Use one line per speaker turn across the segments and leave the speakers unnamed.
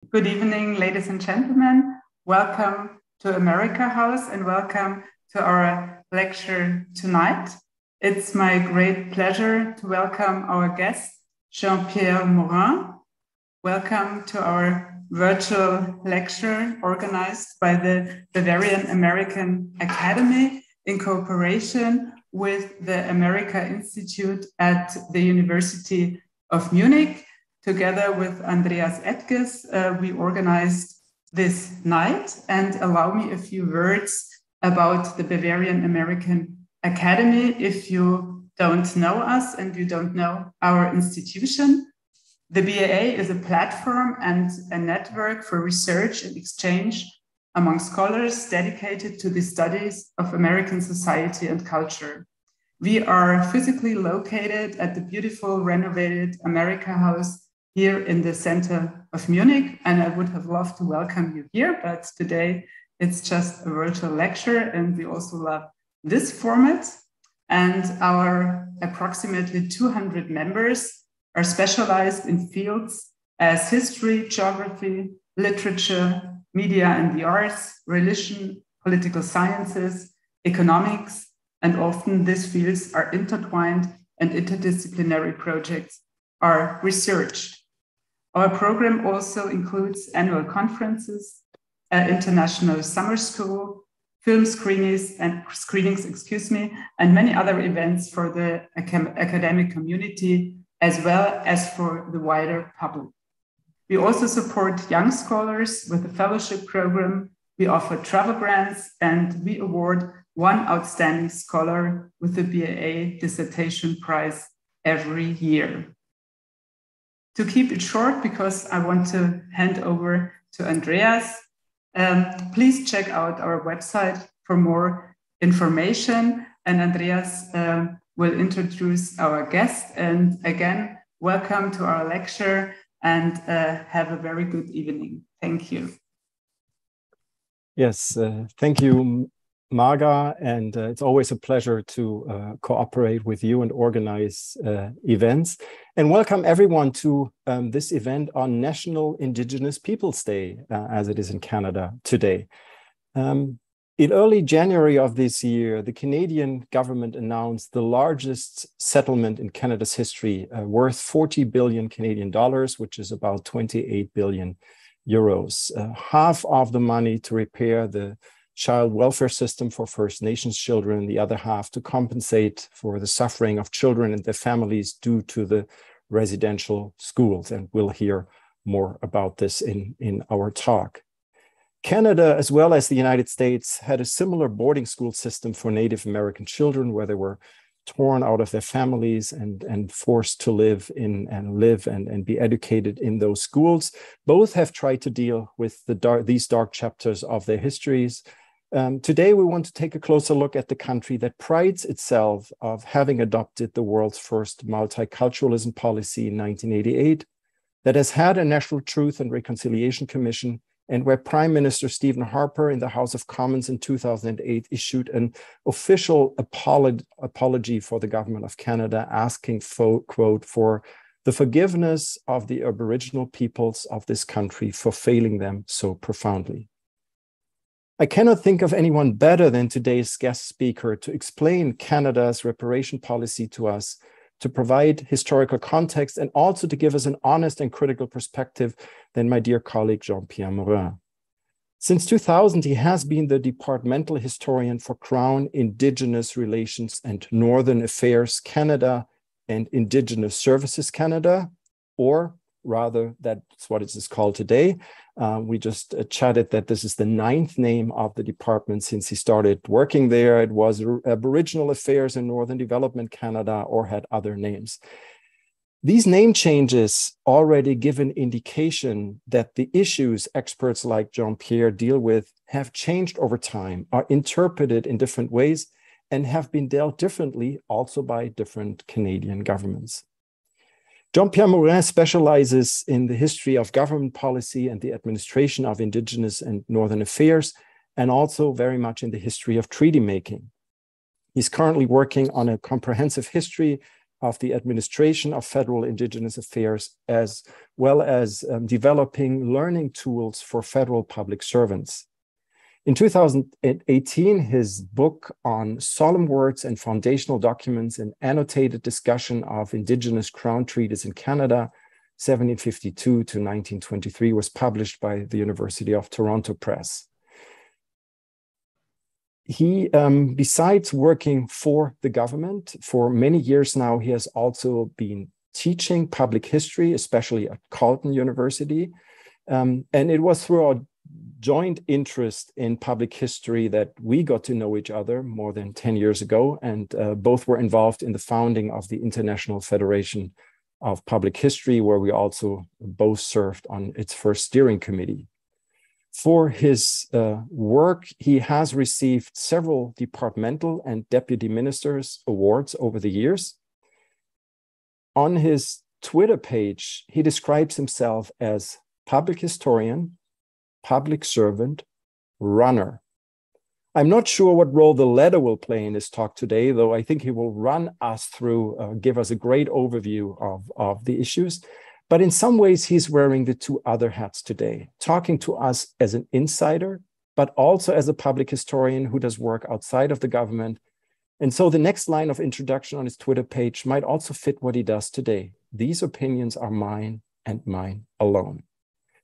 Good evening, ladies and gentlemen. Welcome to Amerikahaus and welcome to our lecture tonight. It's my great pleasure to welcome our guest, Jean-Pierre Morin. Welcome to our virtual lecture organized by the Bavarian Amerika-Akademie in cooperation with the Amerika Institute at the University of Munich. Together with Andreas Edges, we organized this night, and allow me a few words about the Bavarian American Academy. If you don't know us and you don't know our institution, the BAA is a platform and a network for research and exchange among scholars dedicated to the studies of American society and culture. We are physically located at the beautiful renovated Amerikahaus here in the center of Munich, and I would have loved to welcome you here, but today it's just a virtual lecture, and we also love this format. And our approximately 200 members are specialized in fields as history, geography, literature, media and the arts, religion, political sciences, economics, and often these fields are intertwined and interdisciplinary projects are researched. Our program also includes annual conferences, international summer school, film screenings, and many other events for the academic community, as well as for the wider public. We also support young scholars with a fellowship program. We offer travel grants, and we award one outstanding scholar with the BAA Dissertation Prize every year. To keep it short, because I want to hand over to Andreas, please check out our website for more information, and Andreas will introduce our guest. And again, welcome to our lecture, and have a very good evening. Thank you.
Yes, thank you, Marga, and it's always a pleasure to cooperate with you and organize events. And welcome everyone to this event on National Indigenous Peoples Day, as it is in Canada today. In early January of this year, the Canadian government announced the largest settlement in Canada's history, worth 40 billion Canadian dollars, which is about 28 billion euros. Half of the money to repair the child welfare system for First Nations children, the other half to compensate for the suffering of children and their families due to the residential schools. And we'll hear more about this in our talk. Canada, as well as the United States, had a similar boarding school system for Native American children, where they were torn out of their families and forced to live and be educated in those schools. Both have tried to deal with these dark chapters of their histories. Today, we want to take a closer look at the country that prides itself of having adopted the world's first multiculturalism policy in 1988, that has had a National Truth and Reconciliation Commission, and where Prime Minister Stephen Harper in the House of Commons in 2008 issued an official apology for the government of Canada, asking, quote, for the forgiveness of the Aboriginal peoples of this country for failing them so profoundly. I cannot think of anyone better than today's guest speaker to explain Canada's reparation policy to us, to provide historical context, and also to give us an honest and critical perspective than my dear colleague Jean-Pierre Morin. Since 2000, he has been the departmental historian for Crown Indigenous Relations and Northern Affairs Canada and Indigenous Services Canada, or rather, that's what it is called today. We just chatted that this is the 9th name of the department since he started working there. It was Aboriginal Affairs and Northern Development Canada, or had other names. These name changes already give an indication that the issues experts like Jean-Pierre deal with have changed over time, are interpreted in different ways, and have been dealt differently also by different Canadian governments. Jean-Pierre Morin specializes in the history of government policy and the administration of Indigenous and Northern affairs, and also very much in the history of treaty making. He's currently working on a comprehensive history of the administration of federal Indigenous affairs, as well as developing learning tools for federal public servants. In 2018, his book on solemn words and foundational documents, an annotated discussion of Indigenous Crown Treaties in Canada, 1752 to 1923, was published by the University of Toronto Press. He, besides working for the government for many years now, he has also been teaching public history, especially at Colton University. And it was through our joint interest in public history that we got to know each other more than 10 years ago, and both were involved in the founding of the International Federation of Public History, where we also both served on its first steering committee. For his work, he has received several departmental and deputy ministers' awards over the years. On his Twitter page, he describes himself as public historian, public servant, runner. I'm not sure what role the latter will play in his talk today, though I think he will run us through, give us a great overview of the issues. But in some ways, he's wearing the two other hats today, talking to us as an insider, but also as a public historian who does work outside of the government. And so the next line of introduction on his Twitter page might also fit what he does today. These opinions are mine and mine alone.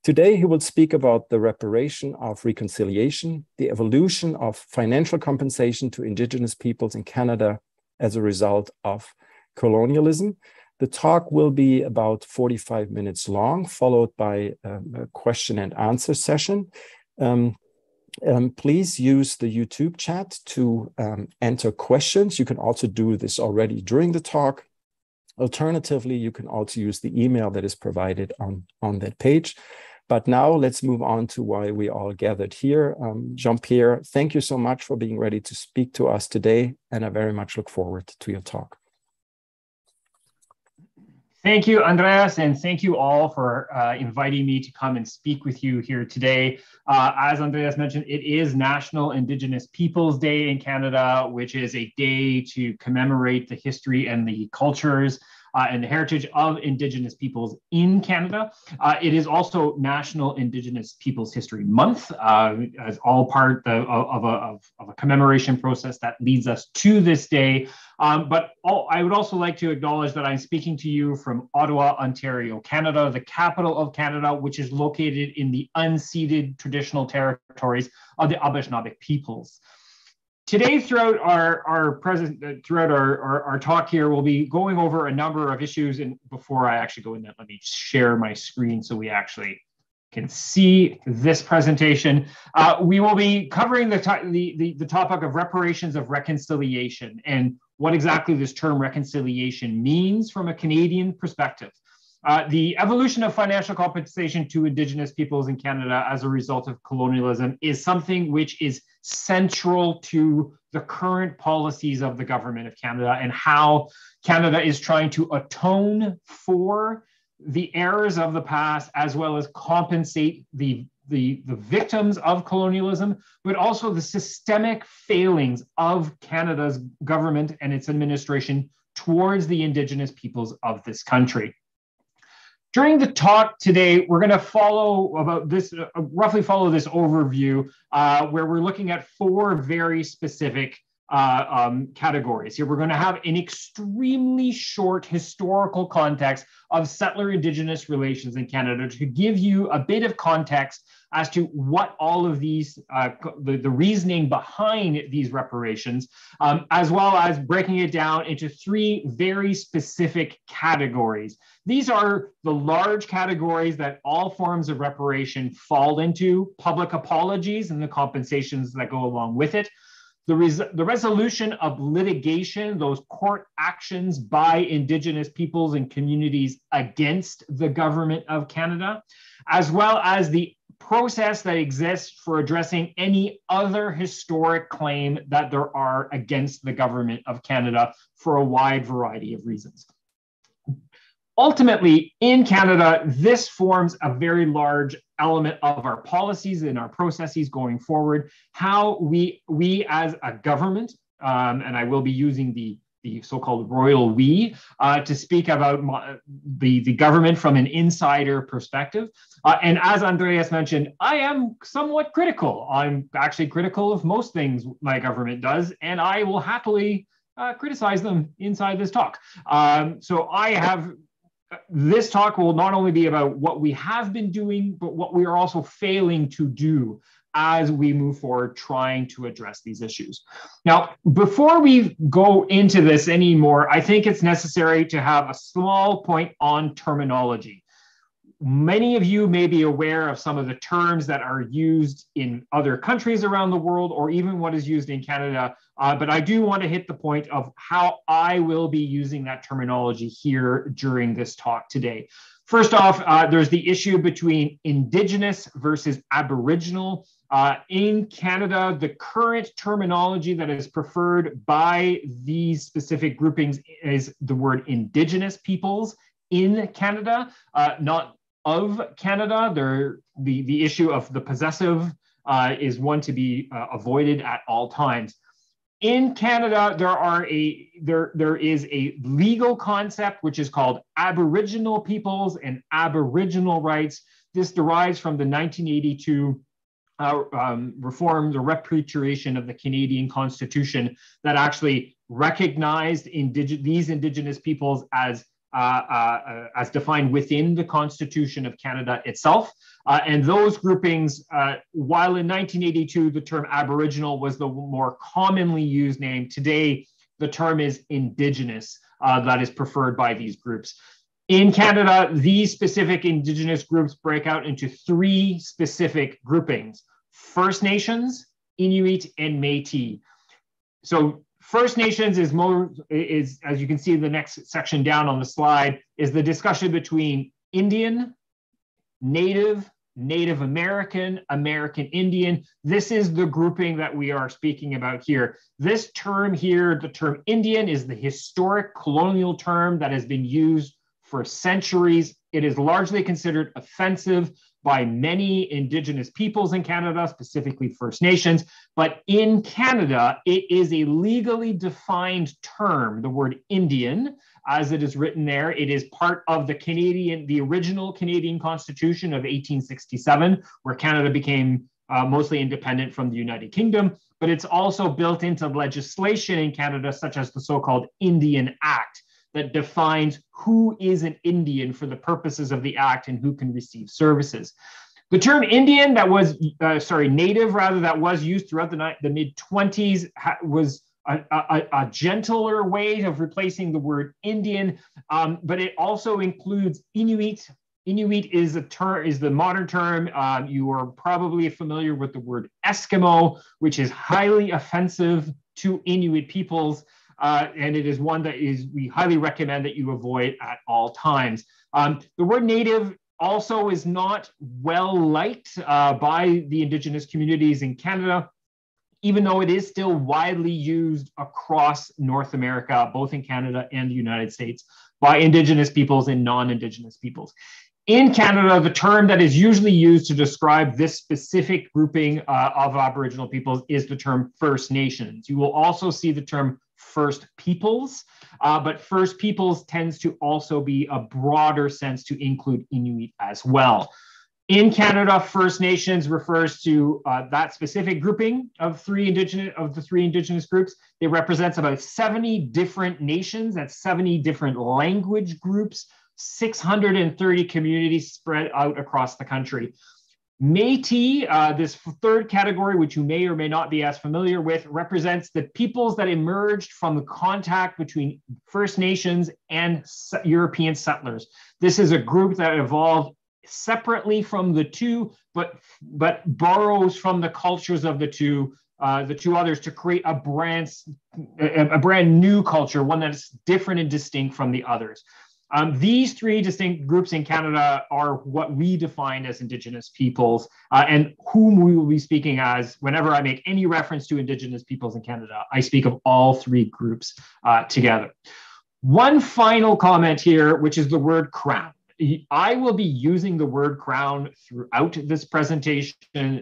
Today, he will speak about the reparation of reconciliation, the evolution of financial compensation to Indigenous peoples in Canada as a result of colonialism. The talk will be about 45 minutes long, followed by a question and answer session. Please use the YouTube chat to enter questions. You can also do this already during the talk. Alternatively, you can also use the email that is provided on that page. But now let's move on to why we all gathered here. Jean-Pierre, thank you so much for being ready to speak to us today, and I very much look forward to your talk.
Thank you, Andreas, and thank you all for inviting me to come and speak with you here today. As Andreas mentioned, it is National Indigenous Peoples Day in Canada, which is a day to commemorate the history and the cultures and the heritage of Indigenous peoples in Canada. It is also National Indigenous Peoples History Month, as all part of a commemoration process that leads us to this day. But I would also like to acknowledge that I'm speaking to you from Ottawa, Ontario, Canada, the capital of Canada, which is located in the unceded traditional territories of the Anishinaabe peoples. Today, throughout our talk here, we'll be going over a number of issues. And before I actually go in that, let me share my screen so we actually can see this presentation. We will be covering the topic of reparations of reconciliation and what exactly this term reconciliation means from a Canadian perspective. The evolution of financial compensation to Indigenous peoples in Canada as a result of colonialism is something which is central to the current policies of the government of Canada and how Canada is trying to atone for the errors of the past, as well as compensate the victims of colonialism, but also the systemic failings of Canada's government and its administration towards the Indigenous peoples of this country. During the talk today, we're going to roughly follow this overview where we're looking at four very specific categories. Here, we're going to have an extremely short historical context of settler-Indigenous relations in Canada to give you a bit of context as to what all of these, the reasoning behind these reparations, as well as breaking it down into three very specific categories. These are the large categories that all forms of reparation fall into: public apologies and the compensations that go along with it, the resolution of litigation, those court actions by Indigenous peoples and communities against the government of Canada, as well as the process that exists for addressing any other historic claim that there are against the government of Canada for a wide variety of reasons. Ultimately, in Canada, this forms a very large element of our policies and our processes going forward, how we as a government, and I will be using the the so-called royal we, to speak about the government from an insider perspective. And as Andreas mentioned, I am somewhat critical. I'm actually critical of most things my government does, and I will happily criticize them inside this talk. This talk will not only be about what we have been doing, but what we are also failing to do as we move forward trying to address these issues. Now, before we go into this anymore, I think it's necessary to have a small point on terminology. Many of you may be aware of some of the terms that are used in other countries around the world, or even what is used in Canada, but I do want to hit the point of how I will be using that terminology here during this talk today. First off, there's the issue between Indigenous versus Aboriginal. In Canada, the current terminology that is preferred by these specific groupings is the word Indigenous Peoples in Canada, not of Canada. The issue of the possessive is one to be avoided at all times. In Canada, there is a legal concept which is called Aboriginal Peoples and Aboriginal Rights. This derives from the 1982 reform, the repatriation of the Canadian Constitution, that actually recognized these Indigenous peoples as defined within the Constitution of Canada itself. And those groupings, while in 1982, the term Aboriginal was the more commonly used name, today the term is Indigenous that is preferred by these groups. In Canada, these specific Indigenous groups break out into three specific groupings: First Nations, Inuit, and Métis. So First Nations is, as you can see in the next section down on the slide, is the discussion between Indian, Native, Native American, American Indian. This is the grouping that we are speaking about here. This term here, the term Indian, is the historic colonial term that has been used for centuries. It is largely considered offensive by many Indigenous peoples in Canada, specifically First Nations. But in Canada, it is a legally defined term, the word Indian, as it is written there. It is part of the original Canadian Constitution of 1867, where Canada became mostly independent from the United Kingdom. But it's also built into legislation in Canada, such as the so-called Indian Act, that defines who is an Indian for the purposes of the Act and who can receive services. The term Indian, Native rather, that was used throughout the mid-20s was a gentler way of replacing the word Indian, but it also includes Inuit. Inuit is the modern term. You are probably familiar with the word Eskimo, which is highly offensive to Inuit peoples. And it is one that we highly recommend that you avoid at all times. The word Native also is not well liked by the Indigenous communities in Canada, even though it is still widely used across North America, both in Canada and the United States, by Indigenous peoples and non-Indigenous peoples. In Canada, the term that is usually used to describe this specific grouping of Aboriginal peoples is the term First Nations. You will also see the term First Peoples, but First Peoples tends to also be a broader sense to include Inuit as well. In Canada, First Nations refers to that specific grouping of the three Indigenous groups. It represents about 70 different nations, that's 70 different language groups, 630 communities spread out across the country. Métis, this third category, which you may or may not be as familiar with, represents the peoples that emerged from the contact between First Nations and European settlers. This is a group that evolved separately from the two, but borrows from the cultures of the two others to create a brand new culture, one that's different and distinct from the others. These three distinct groups in Canada are what we define as Indigenous peoples, and whom we will be speaking as whenever I make any reference to Indigenous peoples in Canada. I speak of all three groups together. One final comment here, which is the word crown. I will be using the word crown throughout this presentation.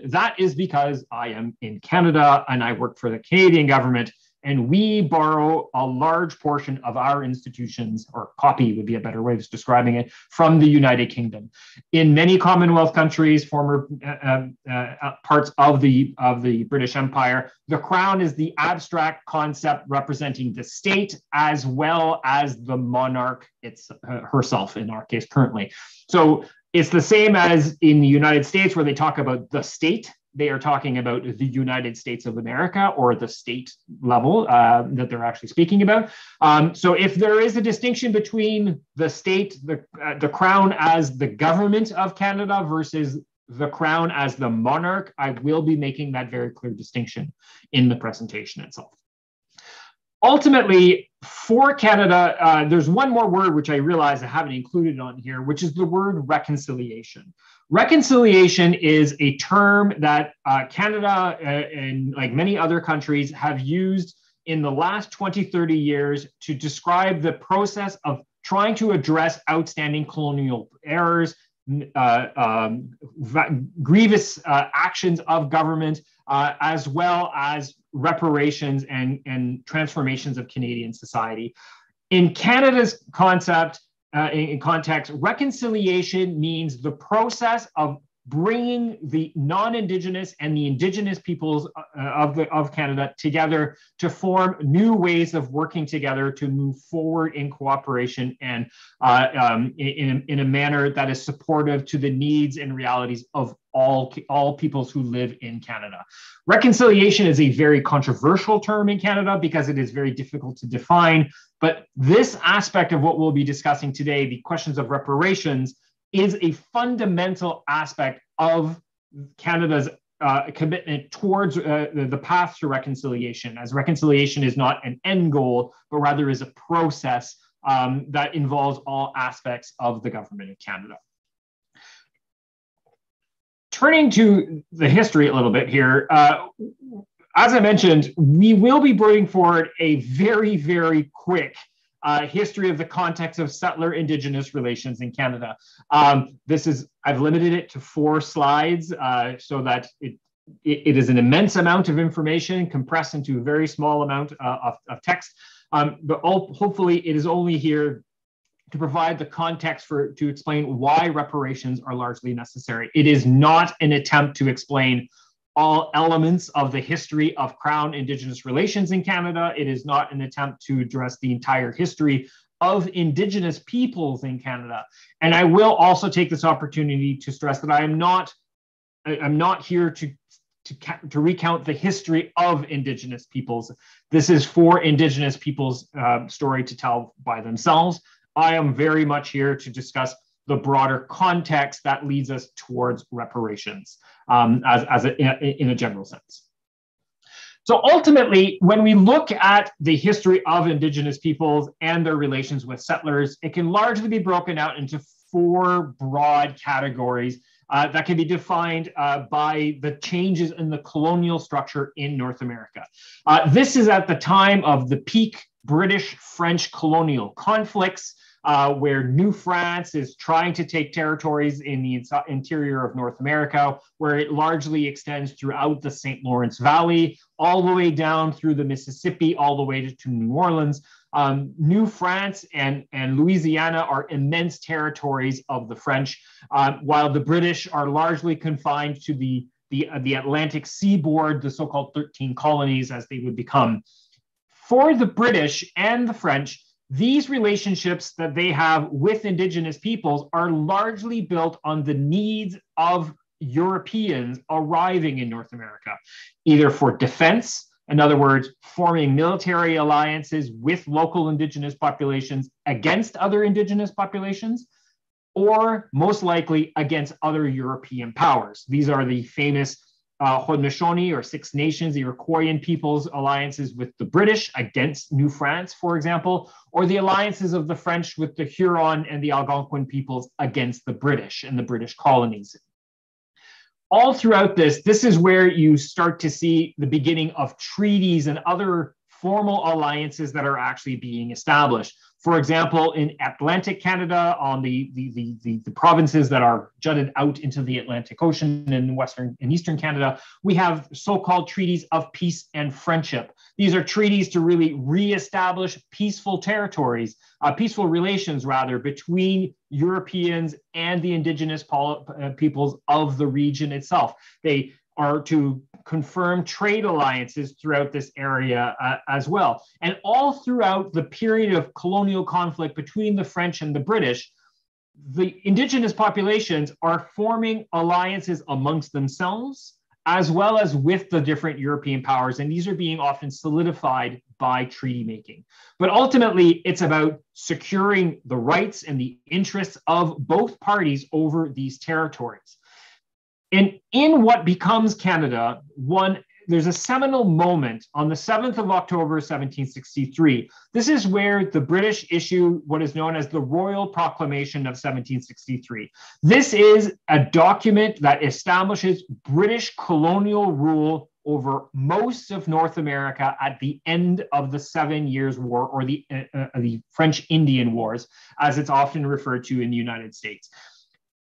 That is because I am in Canada and I work for the Canadian government. and we borrow a large portion of our institutions, or copy would be a better way of describing it, from the United Kingdom. In many Commonwealth countries, former parts of the British Empire, the crown is the abstract concept representing the state as well as the monarch herself, in our case currently. So it's the same as in the United States, where they talk about the state. They are talking about the United States of America, or the state level that they're actually speaking about. So if there is a distinction between the state, the crown as the government of Canada versus the crown as the monarch, I will be making that very clear distinction in the presentation itself. Ultimately, for Canada, there's one more word which I realize I haven't included on here, which is the word reconciliation. Reconciliation is a term that Canada and like many other countries have used in the last 20, 30 years to describe the process of trying to address outstanding colonial errors, grievous actions of government, as well as reparations and transformations of Canadian society. In Canada's context, reconciliation means the process of bringing the non-Indigenous and the Indigenous peoples of Canada together to form new ways of working together to move forward in cooperation and in a manner that is supportive to the needs and realities of all peoples who live in Canada. Reconciliation is a very controversial term in Canada because it is very difficult to define, but this aspect of what we'll be discussing today, the questions of reparations, is a fundamental aspect of Canada's commitment towards the path to reconciliation, as reconciliation is not an end goal, but rather is a process that involves all aspects of the government of Canada. Turning to the history a little bit here, as I mentioned, we will be bringing forward a very, very quick history of the context of settler-Indigenous relations in Canada. I've limited it to 4 slides so that it is an immense amount of information compressed into a very small amount of text. But hopefully it is only here to provide the context to explain why reparations are largely necessary. It is not an attempt to explain all elements of the history of Crown Indigenous relations in Canada. It is not an attempt to address the entire history of Indigenous peoples in Canada. And I will also take this opportunity to stress that I'm not here to recount the history of Indigenous peoples. This is for Indigenous peoples' story to tell by themselves. I am very much here to discuss the broader context that leads us towards reparations in a general sense. So ultimately, when we look at the history of Indigenous peoples and their relations with settlers, it can largely be broken out into 4 broad categories that can be defined by the changes in the colonial structure in North America. This is at the time of the peak British-French colonial conflicts, where New France is trying to take territories in the interior of North America, where it largely extends throughout the St. Lawrence Valley, all the way down through the Mississippi, all the way to New Orleans. New France and Louisiana are immense territories of the French, while the British are largely confined to the Atlantic seaboard, the so-called 13 colonies as they would become. For the British and the French, these relationships that they have with Indigenous peoples are largely built on the needs of Europeans arriving in North America, either for defense, in other words, forming military alliances with local Indigenous populations against other Indigenous populations, or most likely against other European powers. These are the famous Haudenosaunee or Six Nations, Iroquoian peoples alliances with the British against New France, for example, or the alliances of the French with the Huron and the Algonquin peoples against the British and the British colonies. All throughout this is where you start to see the beginning of treaties and other formal alliances that are actually being established. For example, in Atlantic Canada, on the provinces that are jutted out into the Atlantic Ocean in Western and Eastern Canada, we have so-called treaties of peace and friendship. These are treaties to really reestablish peaceful territories, peaceful relations rather, between Europeans and the Indigenous peoples of the region itself. They are to confirm trade alliances throughout this area as well. And all throughout the period of colonial conflict between the French and the British, the Indigenous populations are forming alliances amongst themselves, as well as with the different European powers. And these are being often solidified by treaty making. But ultimately, it's about securing the rights and the interests of both parties over these territories. And in what becomes Canada, there's a seminal moment on the 7th of October, 1763. This is where the British issue what is known as the Royal Proclamation of 1763. This is a document that establishes British colonial rule over most of North America at the end of the 7 Years' War, or the French-Indian Wars, as it's often referred to in the United States.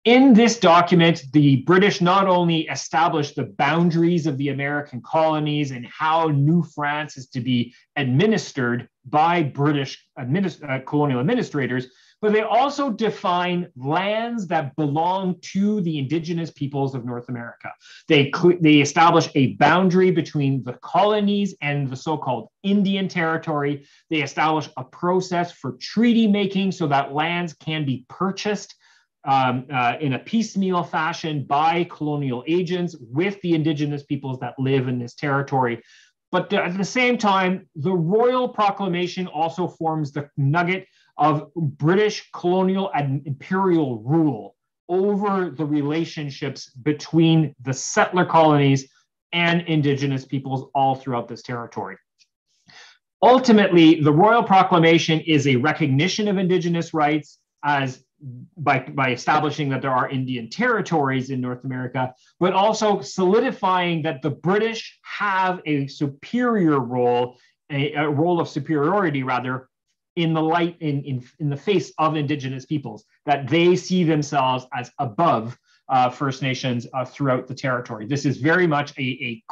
In this document, the British not only established the boundaries of the American colonies and how New France is to be administered by British colonial administrators, but they also define lands that belong to the Indigenous peoples of North America. They establish a boundary between the colonies and the so-called Indian Territory. They establish a process for treaty making so that lands can be purchased in a piecemeal fashion by colonial agents with the Indigenous peoples that live in this territory. But at the same time, the Royal Proclamation also forms the nugget of British colonial and imperial rule over the relationships between the settler colonies and Indigenous peoples all throughout this territory. Ultimately, the Royal Proclamation is a recognition of Indigenous rights as by establishing that there are Indian territories in North America, but also solidifying that the British have a superior role, a role of superiority rather, in the face of Indigenous peoples, that they see themselves as above First Nations throughout the territory. This is very much a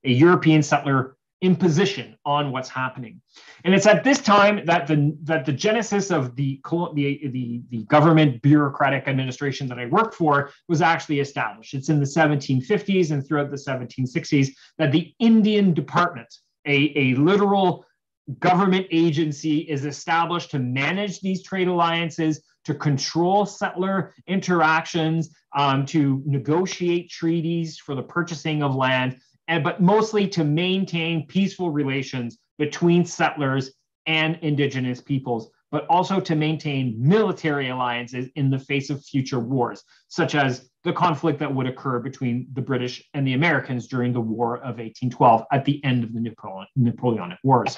European settler imposition on what's happening. And it's at this time that the genesis of the government bureaucratic administration that I worked for was actually established. It's in the 1750s and throughout the 1760s that the Indian Department, a literal government agency, is established to manage these trade alliances, to control settler interactions, to negotiate treaties for the purchasing of land, but mostly to maintain peaceful relations between settlers and Indigenous peoples, but also to maintain military alliances in the face of future wars, such as the conflict that would occur between the British and the Americans during the War of 1812 at the end of the Napoleonic Wars.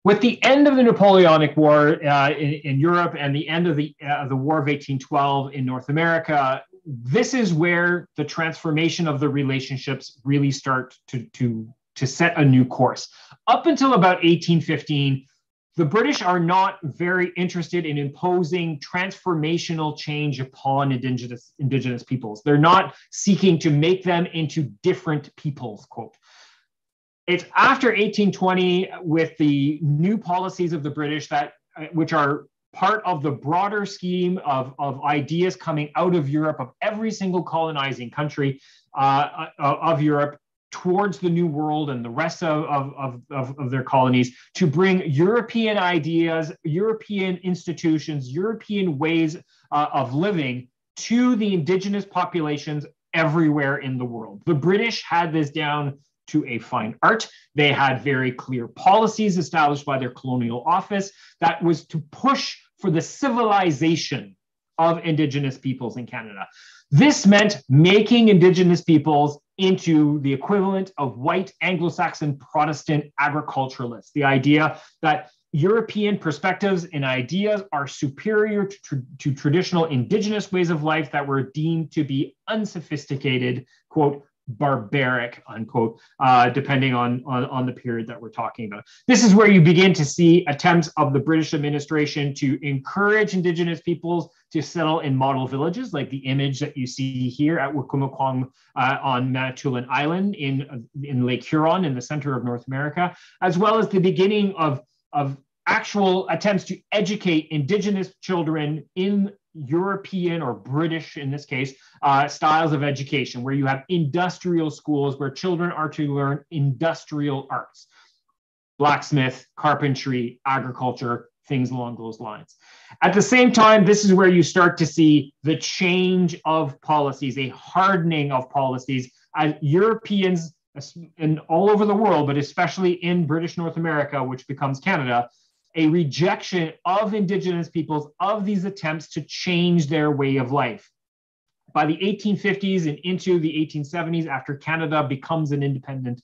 With the end of the Napoleonic War in Europe and the end of the War of 1812 in North America, this is where the transformation of the relationships really start to set a new course. Up until about 1815, the British are not very interested in imposing transformational change upon Indigenous peoples. They're not seeking to make them into different peoples, quote. It's after 1820, with the new policies of the British which are part of the broader scheme of ideas coming out of Europe, of every single colonizing country of Europe towards the New World and the rest of their colonies, to bring European ideas, European institutions, European ways of living to the Indigenous populations everywhere in the world. The British had this down to a fine art. They had very clear policies established by their colonial office that was to push for the civilization of Indigenous peoples in Canada. This meant making Indigenous peoples into the equivalent of white Anglo-Saxon Protestant agriculturalists. The idea that European perspectives and ideas are superior to traditional Indigenous ways of life that were deemed to be unsophisticated, quote, barbaric, unquote, depending on the period that we're talking about. This is where you begin to see attempts of the British administration to encourage Indigenous peoples to settle in model villages, like the image that you see here at Wikumakwang on Manitoulin Island in Lake Huron in the center of North America, as well as the beginning of actual attempts to educate Indigenous children in European or British, in this case, styles of education, where you have industrial schools where children are to learn industrial arts, blacksmith, carpentry, agriculture, things along those lines. At the same time, this is where you start to see the change of policies, a hardening of policies as Europeans and all over the world, but especially in British North America, which becomes Canada, a rejection of Indigenous peoples, of these attempts to change their way of life. By the 1850s and into the 1870s, after Canada becomes an independent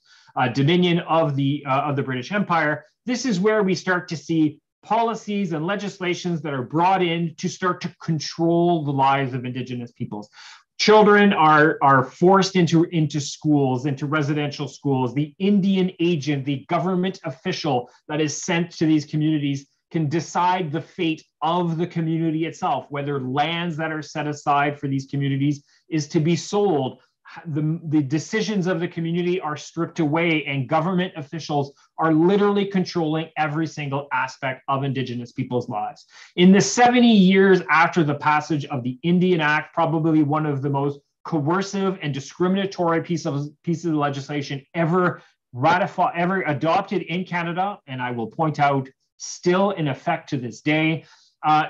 dominion of the British Empire, this is where we start to see policies and legislations that are brought in to start to control the lives of Indigenous peoples. Children are forced into schools, into residential schools. The Indian agent, the government official that is sent to these communities can decide the fate of the community itself, whether lands that are set aside for these communities is to be sold. The decisions of the community are stripped away, and government officials are literally controlling every single aspect of Indigenous people's lives. In the 70 years after the passage of the Indian Act, probably one of the most coercive and discriminatory pieces of legislation ever adopted in Canada, and I will point out still in effect to this day,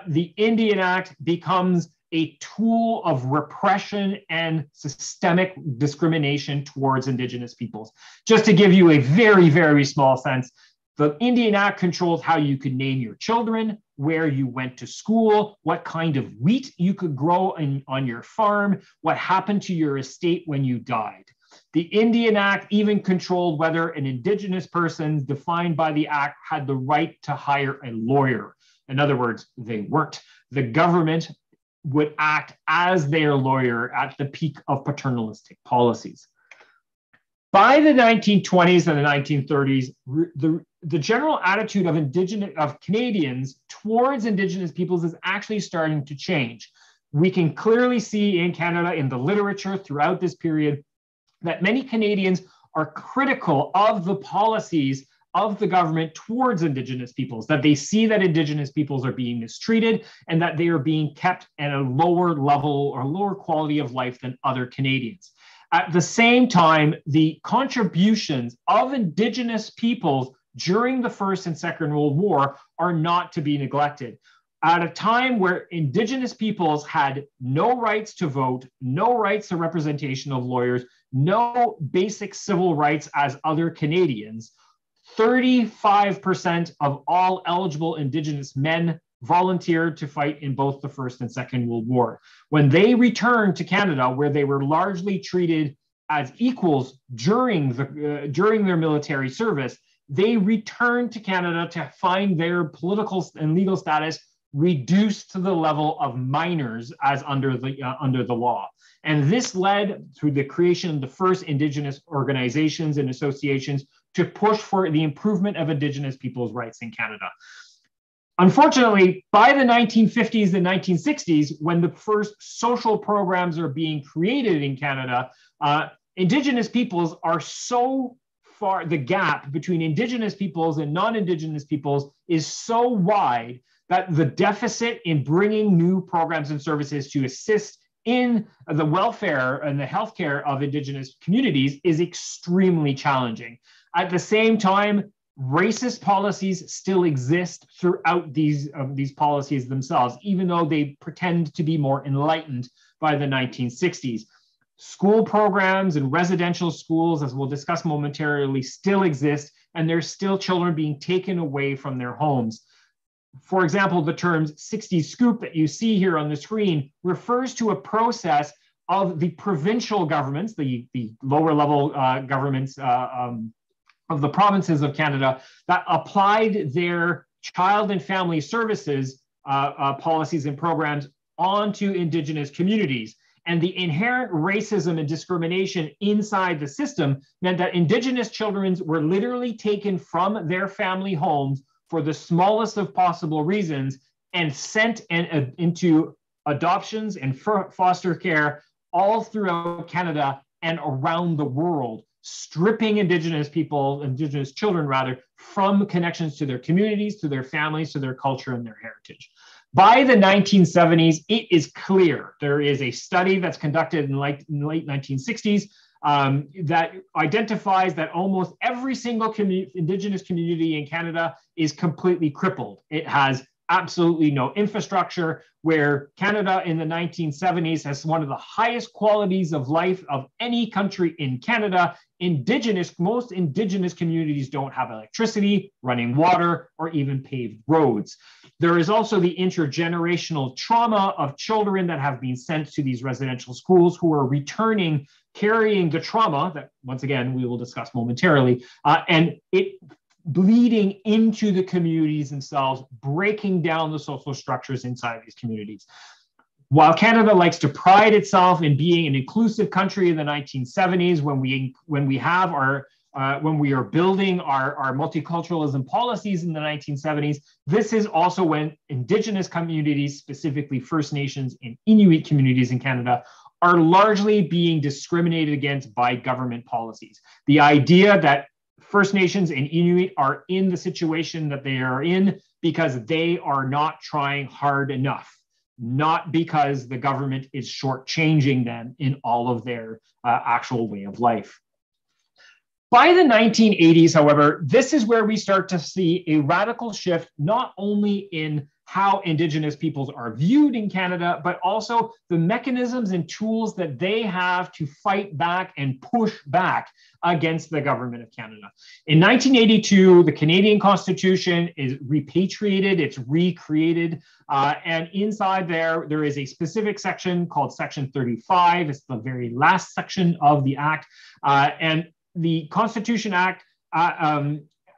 the Indian Act becomes a tool of repression and systemic discrimination towards Indigenous peoples. Just to give you a very, very small sense, the Indian Act controls how you could name your children, where you went to school, what kind of wheat you could grow on your farm, what happened to your estate when you died. The Indian Act even controlled whether an Indigenous person defined by the Act had the right to hire a lawyer. In other words, they weren't. The government would act as their lawyer at the peak of paternalistic policies. By the 1920s and the 1930s, the general attitude of Canadians towards Indigenous peoples is actually starting to change. We can clearly see in Canada, in the literature throughout this period, that many Canadians are critical of the policies of the government towards Indigenous peoples, that they see that Indigenous peoples are being mistreated and that they are being kept at a lower level or lower quality of life than other Canadians. At the same time, the contributions of Indigenous peoples during the First and Second World War are not to be neglected. At a time where Indigenous peoples had no rights to vote, no rights to representation of lawyers, no basic civil rights as other Canadians, 35% of all eligible Indigenous men volunteered to fight in both the First and Second World War. When they returned to Canada, where they were largely treated as equals during their military service, they returned to Canada to find their political and legal status reduced to the level of minors as under the law. And this led to the creation of the first Indigenous organizations and associations to push for the improvement of Indigenous people's rights in Canada. Unfortunately, by the 1950s and 1960s, when the first social programs are being created in Canada, Indigenous peoples are so far, the gap between Indigenous peoples and non-Indigenous peoples is so wide that the deficit in bringing new programs and services to assist in the welfare and the healthcare of Indigenous communities is extremely challenging. At the same time, racist policies still exist throughout these policies themselves, even though they pretend to be more enlightened by the 1960s. School programs and residential schools, as we'll discuss momentarily, still exist, and there's still children being taken away from their homes. For example, the term 60 scoop that you see here on the screen refers to a process of the provincial governments, the lower level governments of the provinces of Canada, that applied their child and family services policies and programs onto Indigenous communities. and the inherent racism and discrimination inside the system meant that Indigenous children were literally taken from their family homes for the smallest of possible reasons and sent into adoptions and foster care all throughout Canada and around the world, stripping Indigenous people, Indigenous children rather, from connections to their communities, to their families, to their culture and their heritage. By the 1970s, it is clear. There is a study that's conducted in the late 1960s that identifies that almost every single Indigenous community in Canada is completely crippled. It has absolutely no infrastructure, where Canada in the 1970s has one of the highest qualities of life of any country in Canada. Most Indigenous communities don't have electricity, running water, or even paved roads. There is also the intergenerational trauma of children that have been sent to these residential schools who are returning, carrying the trauma that, once again, we will discuss momentarily, and it bleeding into the communities themselves, breaking down the social structures inside these communities. While Canada likes to pride itself in being an inclusive country in the 1970s, when we are building our multiculturalism policies in the 1970s, this is also when Indigenous communities, specifically First Nations and Inuit communities in Canada, are largely being discriminated against by government policies. The idea that First Nations and Inuit are in the situation that they are in because they are not trying hard enough, not because the government is shortchanging them in all of their actual way of life. By the 1980s, however, this is where we start to see a radical shift, not only in how Indigenous peoples are viewed in Canada, but also the mechanisms and tools that they have to fight back and push back against the government of Canada. In 1982, the Canadian Constitution is repatriated, it's recreated, and inside there is a specific section called Section 35. It's the very last section of the Act, and the Constitution Act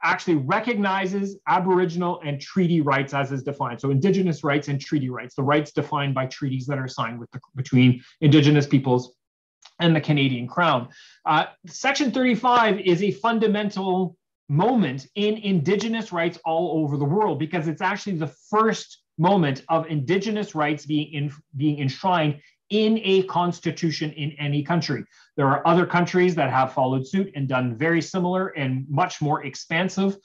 actually recognizes Aboriginal and treaty rights as is defined. So Indigenous rights and treaty rights, the rights defined by treaties that are signed between Indigenous peoples and the Canadian Crown. Section 35 is a fundamental moment in Indigenous rights all over the world, because it's actually the first moment of Indigenous rights being enshrined in a constitution in any country. There are other countries that have followed suit and done very similar and much more expansive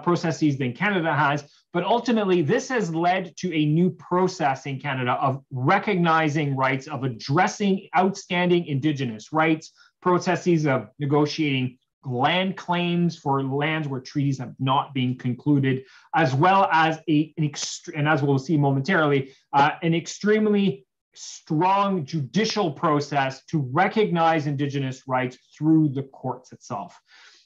processes than Canada has. But ultimately, this has led to a new process in Canada of recognizing rights, of addressing outstanding Indigenous rights, processes of negotiating land claims for lands where treaties have not been concluded, as well as and as we'll see momentarily, an extremely strong judicial process to recognize Indigenous rights through the courts itself.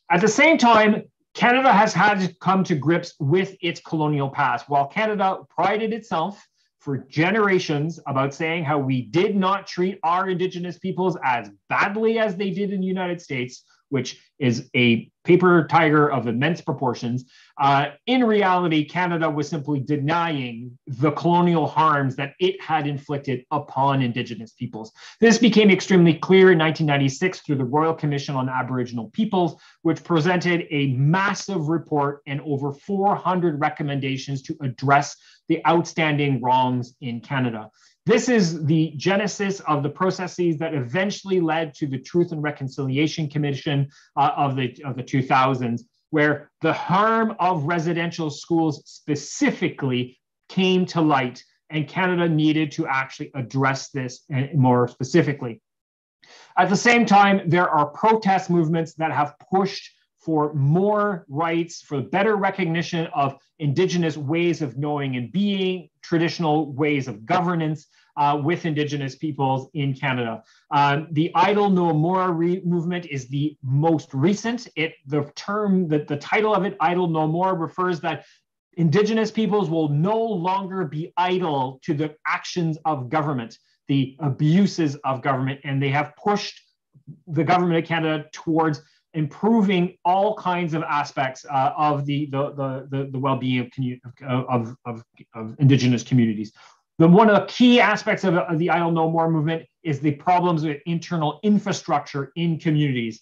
At the same time, Canada has had to come to grips with its colonial past. While Canada prided itself for generations about saying how we did not treat our Indigenous peoples as badly as they did in the United States, which is a paper tiger of immense proportions, in reality, Canada was simply denying the colonial harms that it had inflicted upon Indigenous peoples. This became extremely clear in 1996 through the Royal Commission on Aboriginal Peoples, which presented a massive report and over 400 recommendations to address the outstanding wrongs in Canada. This is the genesis of the processes that eventually led to the Truth and Reconciliation Commission of the 2000s, where the harm of residential schools specifically came to light, and Canada needed to actually address this more specifically. At the same time, there are protest movements that have pushed for more rights, for better recognition of Indigenous ways of knowing and being, traditional ways of governance with Indigenous peoples in Canada. The Idle No More movement is the most recent. The title of it, Idle No More, refers that Indigenous peoples will no longer be idle to the actions of government, the abuses of government, and they have pushed the government of Canada towards improving all kinds of aspects of the well-being of Indigenous communities. One of the key aspects of the I'll Know More movement is the problems with internal infrastructure in communities.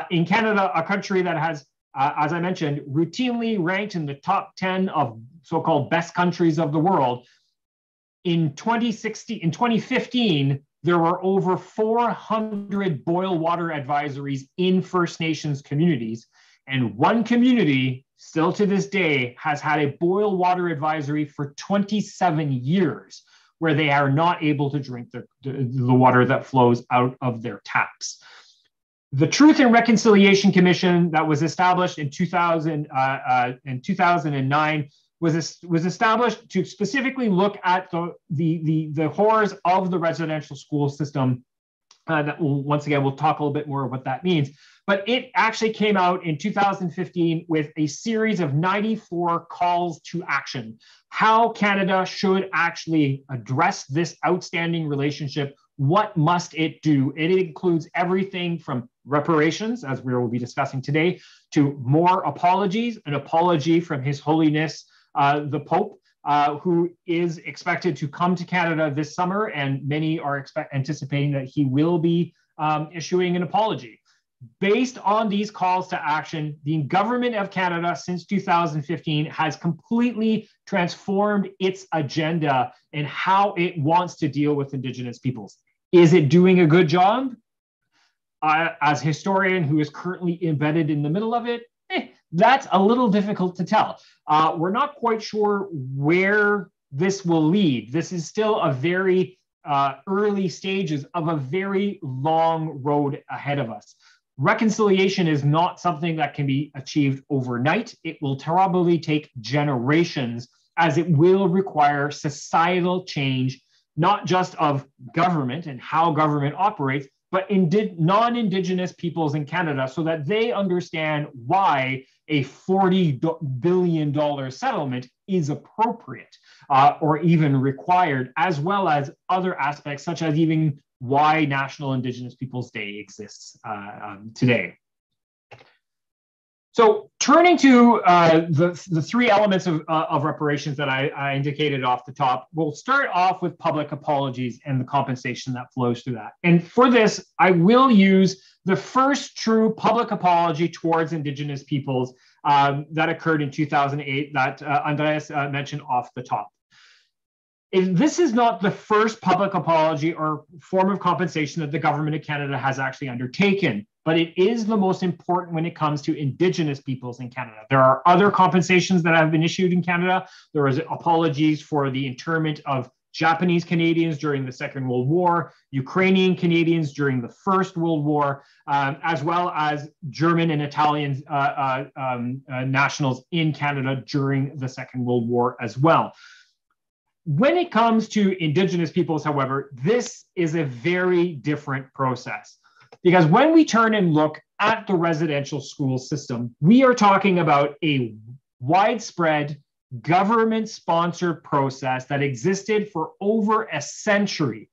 In Canada, a country that has, as I mentioned, routinely ranked in the top 10 of so-called best countries of the world, in 2015, there were over 400 boil water advisories in First Nations communities. And one community, still to this day, has had a boil water advisory for 27 years, where they are not able to drink the water that flows out of their taps. The Truth and Reconciliation Commission that was established in 2009 was established to specifically look at the horrors of the residential school system. Once again, we'll talk a little bit more of what that means. But it actually came out in 2015 with a series of 94 calls to action. How Canada should actually address this outstanding relationship. What must it do? It includes everything from reparations, as we will be discussing today, to more apologies, an apology from His Holiness, the Pope, who is expected to come to Canada this summer, and many are anticipating that he will be issuing an apology. Based on these calls to action, the government of Canada since 2015 has completely transformed its agenda and how it wants to deal with Indigenous peoples. Is it doing a good job? As a historian who is currently embedded in the middle of it, that's a little difficult to tell. We're not quite sure where this will lead. This is still a very early stages of a very long road ahead of us. Reconciliation is not something that can be achieved overnight. It will probably take generations, as it will require societal change, not just of government and how government operates, but non-Indigenous peoples in Canada, so that they understand why a $40 billion settlement is appropriate or even required, as well as other aspects, such as even why National Indigenous Peoples Day exists today. So turning to the three elements of reparations that I indicated off the top, we'll start off with public apologies and the compensation that flows through that. And for this, I will use the first true public apology towards Indigenous peoples that occurred in 2008 that Andreas mentioned off the top. This is not the first public apology or form of compensation that the government of Canada has actually undertaken, but it is the most important when it comes to Indigenous peoples in Canada. There are other compensations that have been issued in Canada. There was apologies for the internment of Japanese Canadians during the Second World War, Ukrainian Canadians during the First World War, as well as German and Italian nationals in Canada during the Second World War as well. When it comes to Indigenous peoples, however, this is a very different process, because when we turn and look at the residential school system, we are talking about a widespread government-sponsored process that existed for over a century,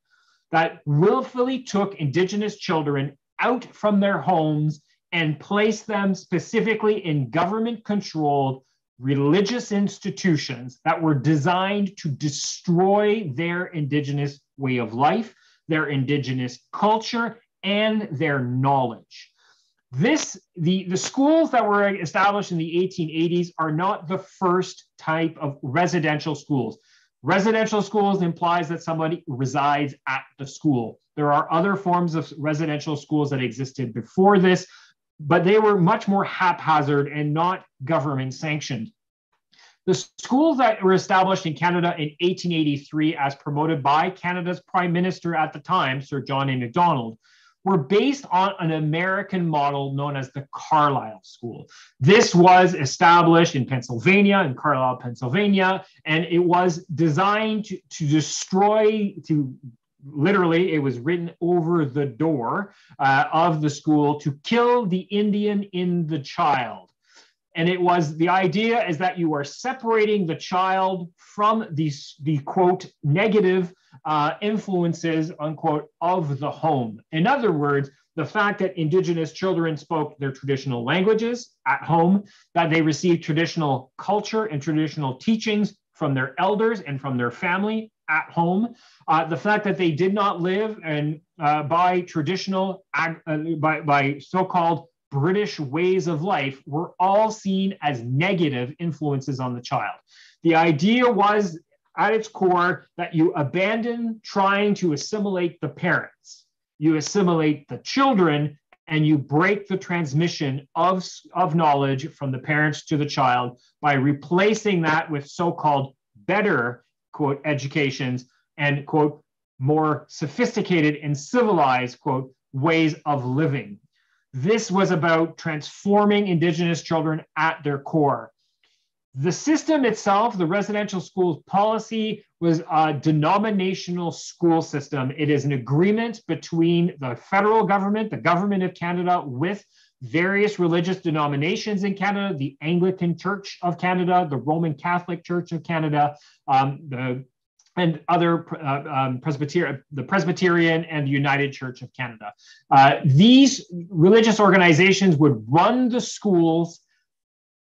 that willfully took Indigenous children out from their homes and placed them specifically in government-controlled religious institutions that were designed to destroy their Indigenous way of life, their Indigenous culture, and their knowledge. The schools that were established in the 1880s are not the first type of residential schools. Residential schools implies that somebody resides at the school. There are other forms of residential schools that existed before this, but they were much more haphazard and not government sanctioned. The schools that were established in Canada in 1883, as promoted by Canada's Prime Minister at the time, Sir John A. Macdonald, were based on an American model known as the Carlisle School. This was established in Pennsylvania, in Carlisle, Pennsylvania, and it was designed to destroy, literally, it was written over the door of the school to kill the Indian in the child. And it was, the idea is that you are separating the child from the quote, negative influences, unquote, of the home. In other words, the fact that Indigenous children spoke their traditional languages at home, that they received traditional culture and traditional teachings from their elders and from their family at home. The fact that they did not live and by traditional, by so-called British ways of life were all seen as negative influences on the child. The idea was at its core that you abandon trying to assimilate the parents, you assimilate the children, and you break the transmission of knowledge from the parents to the child by replacing that with so-called better, quote, educations and, quote, more sophisticated and civilized, quote, ways of living. This was about transforming Indigenous children at their core. The system itself, the residential schools policy, was a denominational school system. It is an agreement between the federal government, the government of Canada, with various religious denominations in Canada, the Anglican Church of Canada, the Roman Catholic Church of Canada, and other the Presbyterian and the United Church of Canada. These religious organizations would run the schools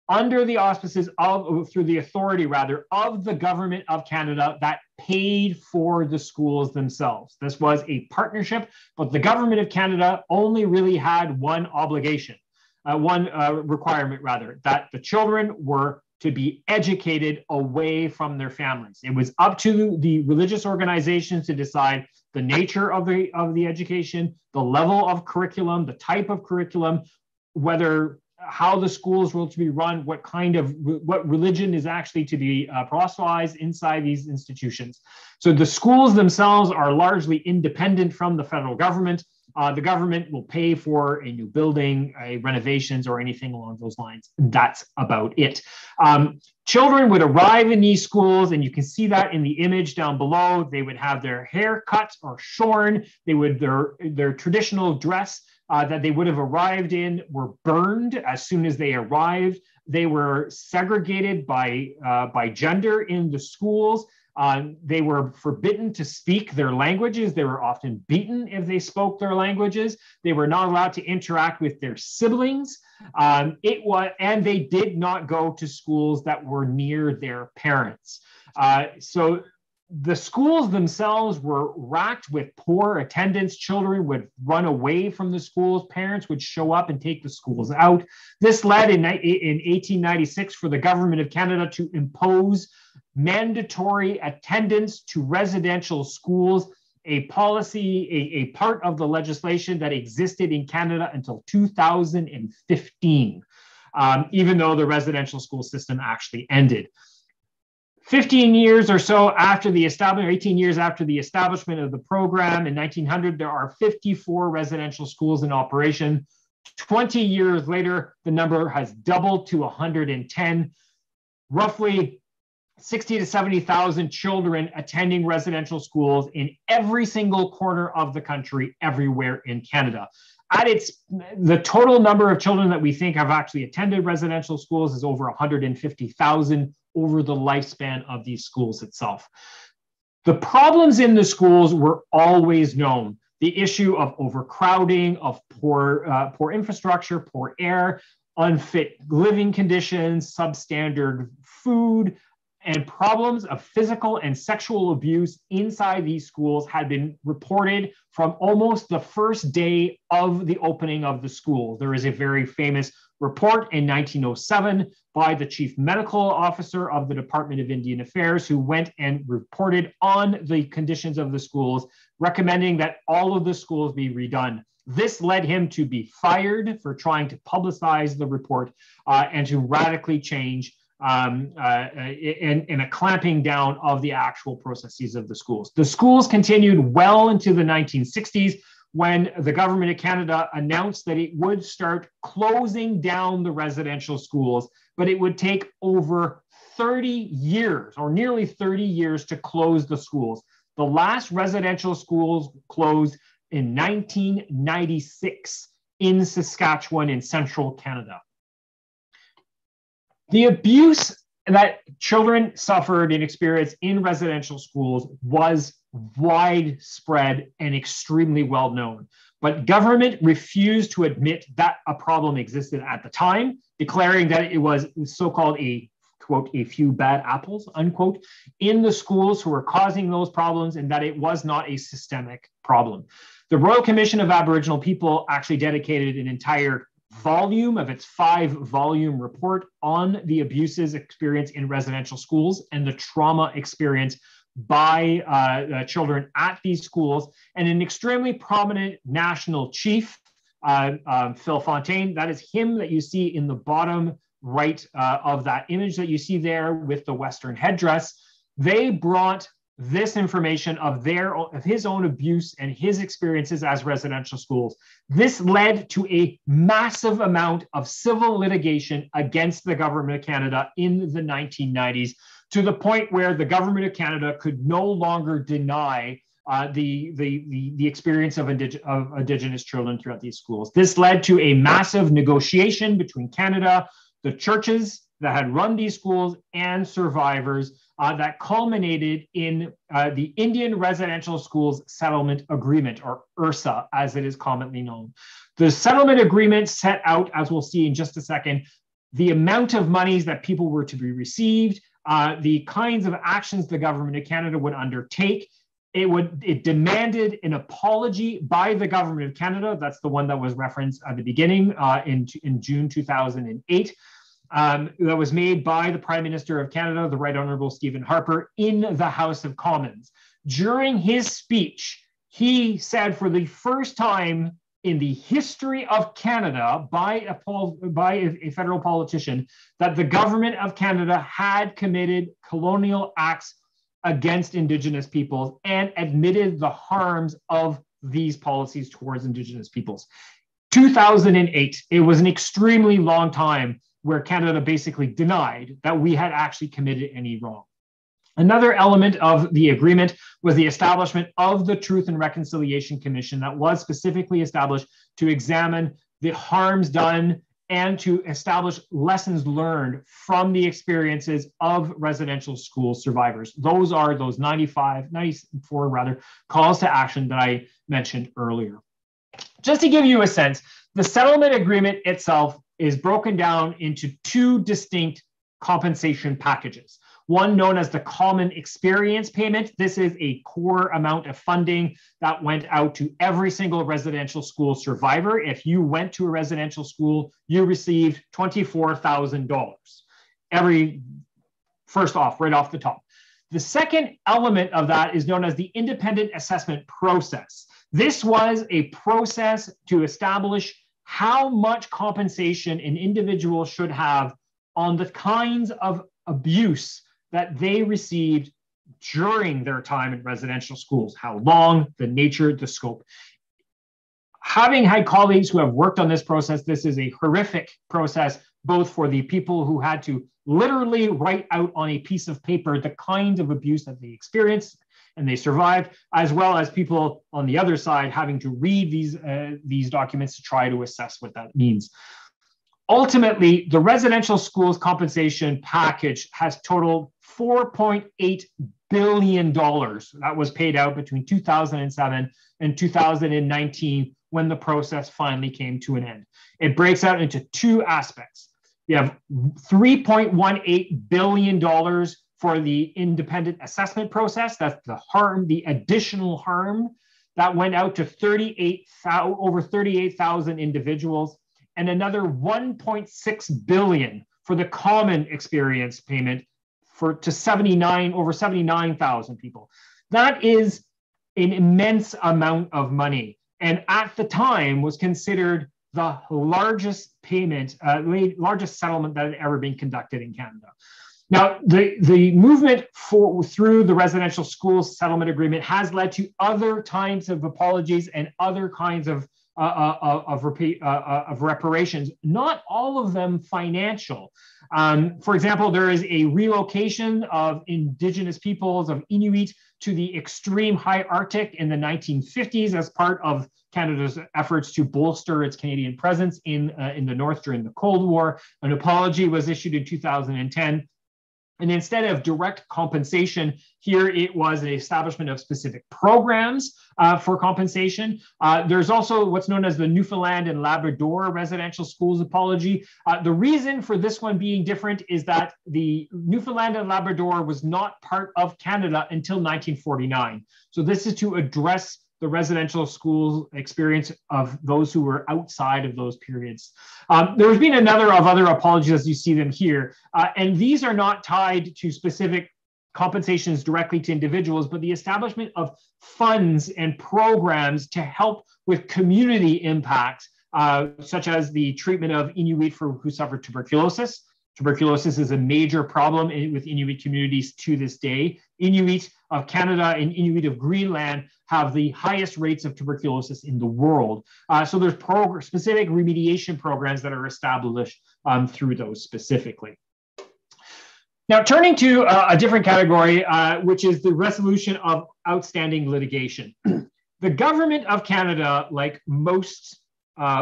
under the auspices of, through the authority rather, of the government of Canada that paid for the schools themselves. This was a partnership, but the government of Canada only really had one obligation, one requirement rather, that the children were to be educated away from their families. It was up to the religious organizations to decide the nature of the education, the level of curriculum, the type of curriculum, whether how the schools were to be run, what religion is actually to be proselytized inside these institutions. So the schools themselves are largely independent from the federal government. The government will pay for a new building, renovations, or anything along those lines. That's about it. Children would arrive in these schools, and you can see that in the image down below. They would have their hair cut or shorn. They would their traditional dress that they would have arrived in were burned as soon as they arrived. They were segregated by gender in the schools. They were forbidden to speak their languages. They were often beaten if they spoke their languages. They were not allowed to interact with their siblings. And they did not go to schools that were near their parents. So the schools themselves were racked with poor attendance. Children would run away from the schools. Parents would show up and take the schools out. This led in 1896 for the government of Canada to impose mandatory attendance to residential schools, a policy, a part of the legislation that existed in Canada until 2015, even though the residential school system actually ended. 15 years or so after the establishment, 18 years after the establishment of the program in 1900, there are 54 residential schools in operation. 20 years later, the number has doubled to 110. Roughly 60 to 70,000 children attending residential schools in every single corner of the country, everywhere in Canada. The total number of children that we think have actually attended residential schools is over 150,000 over the lifespan of these schools itself. The problems in the schools were always known. The issue of overcrowding, of poor infrastructure, poor air, unfit living conditions, substandard food, and problems of physical and sexual abuse inside these schools had been reported from almost the first day of the opening of the schools. There is a very famous report in 1907 by the chief medical officer of the Department of Indian Affairs, who went and reported on the conditions of the schools, recommending that all of the schools be redone. This led him to be fired for trying to publicize the report and to radically change in a clamping down of the actual processes of the schools. The schools continued well into the 1960s when the government of Canada announced that it would start closing down the residential schools, but it would take over 30 years or nearly 30 years to close the schools. The last residential schools closed in 1996 in Saskatchewan in central Canada. The abuse that children suffered and experienced in residential schools was widespread and extremely well known, but government refused to admit that a problem existed at the time, declaring that it was so-called a quote, a few bad apples, unquote, in the schools who were causing those problems, and that it was not a systemic problem. The Royal Commission of Aboriginal People actually dedicated an entire volume of its 5-volume report on the abuses experienced in residential schools and the trauma experienced by children at these schools. And an extremely prominent national chief, Phil Fontaine, that is him that you see in the bottom right of that image that you see there with the Western headdress. They brought this information of his own abuse and his experiences as residential schools. This led to a massive amount of civil litigation against the government of Canada in the 1990s, to the point where the government of Canada could no longer deny the experience of Indigenous children throughout these schools. This led to a massive negotiation between Canada, the churches that had run these schools, and survivors that culminated in the Indian Residential Schools Settlement Agreement, or IRSA, as it is commonly known. The settlement agreement set out, as we'll see in just a second, the amount of monies that people were to be received, the kinds of actions the government of Canada would undertake. It demanded an apology by the government of Canada. That's the one that was referenced at the beginning in June 2008. That was made by the Prime Minister of Canada, the Right Honourable Stephen Harper, in the House of Commons. During his speech, he said, for the first time in the history of Canada, by a federal politician, that the government of Canada had committed colonial acts against Indigenous peoples and admitted the harms of these policies towards Indigenous peoples. 2008, it was an extremely long time where Canada basically denied that we had actually committed any wrong. Another element of the agreement was the establishment of the Truth and Reconciliation Commission that was specifically established to examine the harms done and to establish lessons learned from the experiences of residential school survivors. Those are those 94 calls to action that I mentioned earlier. Just to give you a sense, the settlement agreement itself is broken down into 2 distinct compensation packages. One known as the Common Experience Payment. This is a core amount of funding that went out to every single residential school survivor. If you went to a residential school, you received $24,000. First off, right off the top. The second element of that is known as the Independent Assessment Process. This was a process to establish how much compensation an individual should have on the kinds of abuse that they received during their time in residential schools, how long, the nature, the scope. Having had colleagues who have worked on this process, this is a horrific process, both for the people who had to literally write out on a piece of paper the kind of abuse that they experienced and they survived, as well as people on the other side having to read these documents to try to assess what that means. Ultimately, the residential schools compensation package has totaled $4.8 billion that was paid out between 2007 and 2019 when the process finally came to an end. It breaks out into 2 aspects. You have $3.18 billion for the independent assessment process. That's the additional harm that went out to over 38,000 individuals, and another $1.6 billion for the common experience payment to over 79,000 people. That is an immense amount of money, and at the time was considered the largest largest settlement that had ever been conducted in Canada. Now, the movement through the residential schools settlement agreement has led to other types of apologies and other kinds of reparations, not all of them financial. For example, there is a relocation of Indigenous peoples, of Inuit, to the extreme high Arctic in the 1950s as part of Canada's efforts to bolster its Canadian presence in the North during the Cold War. An apology was issued in 2010. And instead of direct compensation, here it was an establishment of specific programs for compensation. There's also what's known as the Newfoundland and Labrador residential schools apology. The reason for this one being different is that the Newfoundland and Labrador was not part of Canada until 1949. So this is to address the residential school experience of those who were outside of those periods. There's been another of other apologies as you see them here, and these are not tied to specific compensations directly to individuals, but the establishment of funds and programs to help with community impacts, such as the treatment of Inuit who suffered tuberculosis. Tuberculosis is a major problem with Inuit communities to this day. Inuit of Canada and Inuit of Greenland have the highest rates of tuberculosis in the world. So there's specific remediation programs that are established through those specifically. Now, turning to a different category, which is the resolution of outstanding litigation. The government of Canada, like most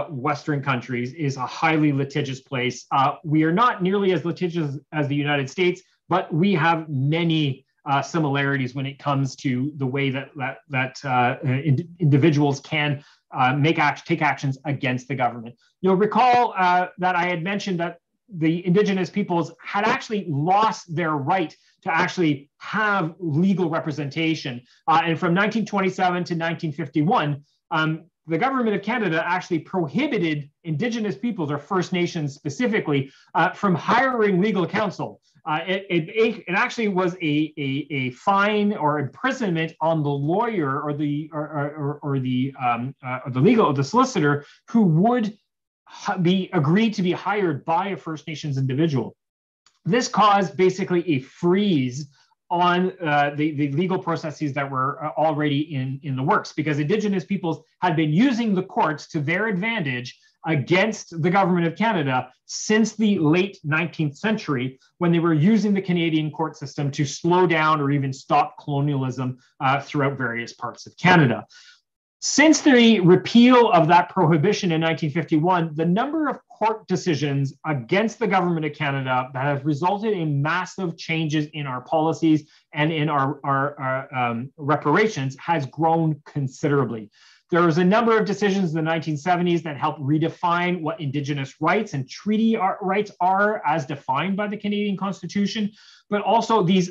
Western countries, is a highly litigious place. We are not nearly as litigious as the United States, but we have many similarities when it comes to the way that individuals can take actions against the government. You'll recall that I had mentioned that the Indigenous peoples had actually lost their right to actually have legal representation. And from 1927 to 1951, the government of Canada actually prohibited Indigenous peoples, or First Nations specifically, from hiring legal counsel. It actually was a fine or imprisonment on the lawyer or the solicitor who would be agreed to be hired by a First Nations individual. This caused basically a freeze on the legal processes that were already in the works, because Indigenous peoples had been using the courts to their advantage against the government of Canada since the late 19th century, when they were using the Canadian court system to slow down or even stop colonialism throughout various parts of Canada. Since the repeal of that prohibition in 1951, the number of court decisions against the government of Canada that have resulted in massive changes in our policies and in our reparations has grown considerably. There was a number of decisions in the 1970s that helped redefine what Indigenous rights and treaty rights are as defined by the Canadian Constitution, but also these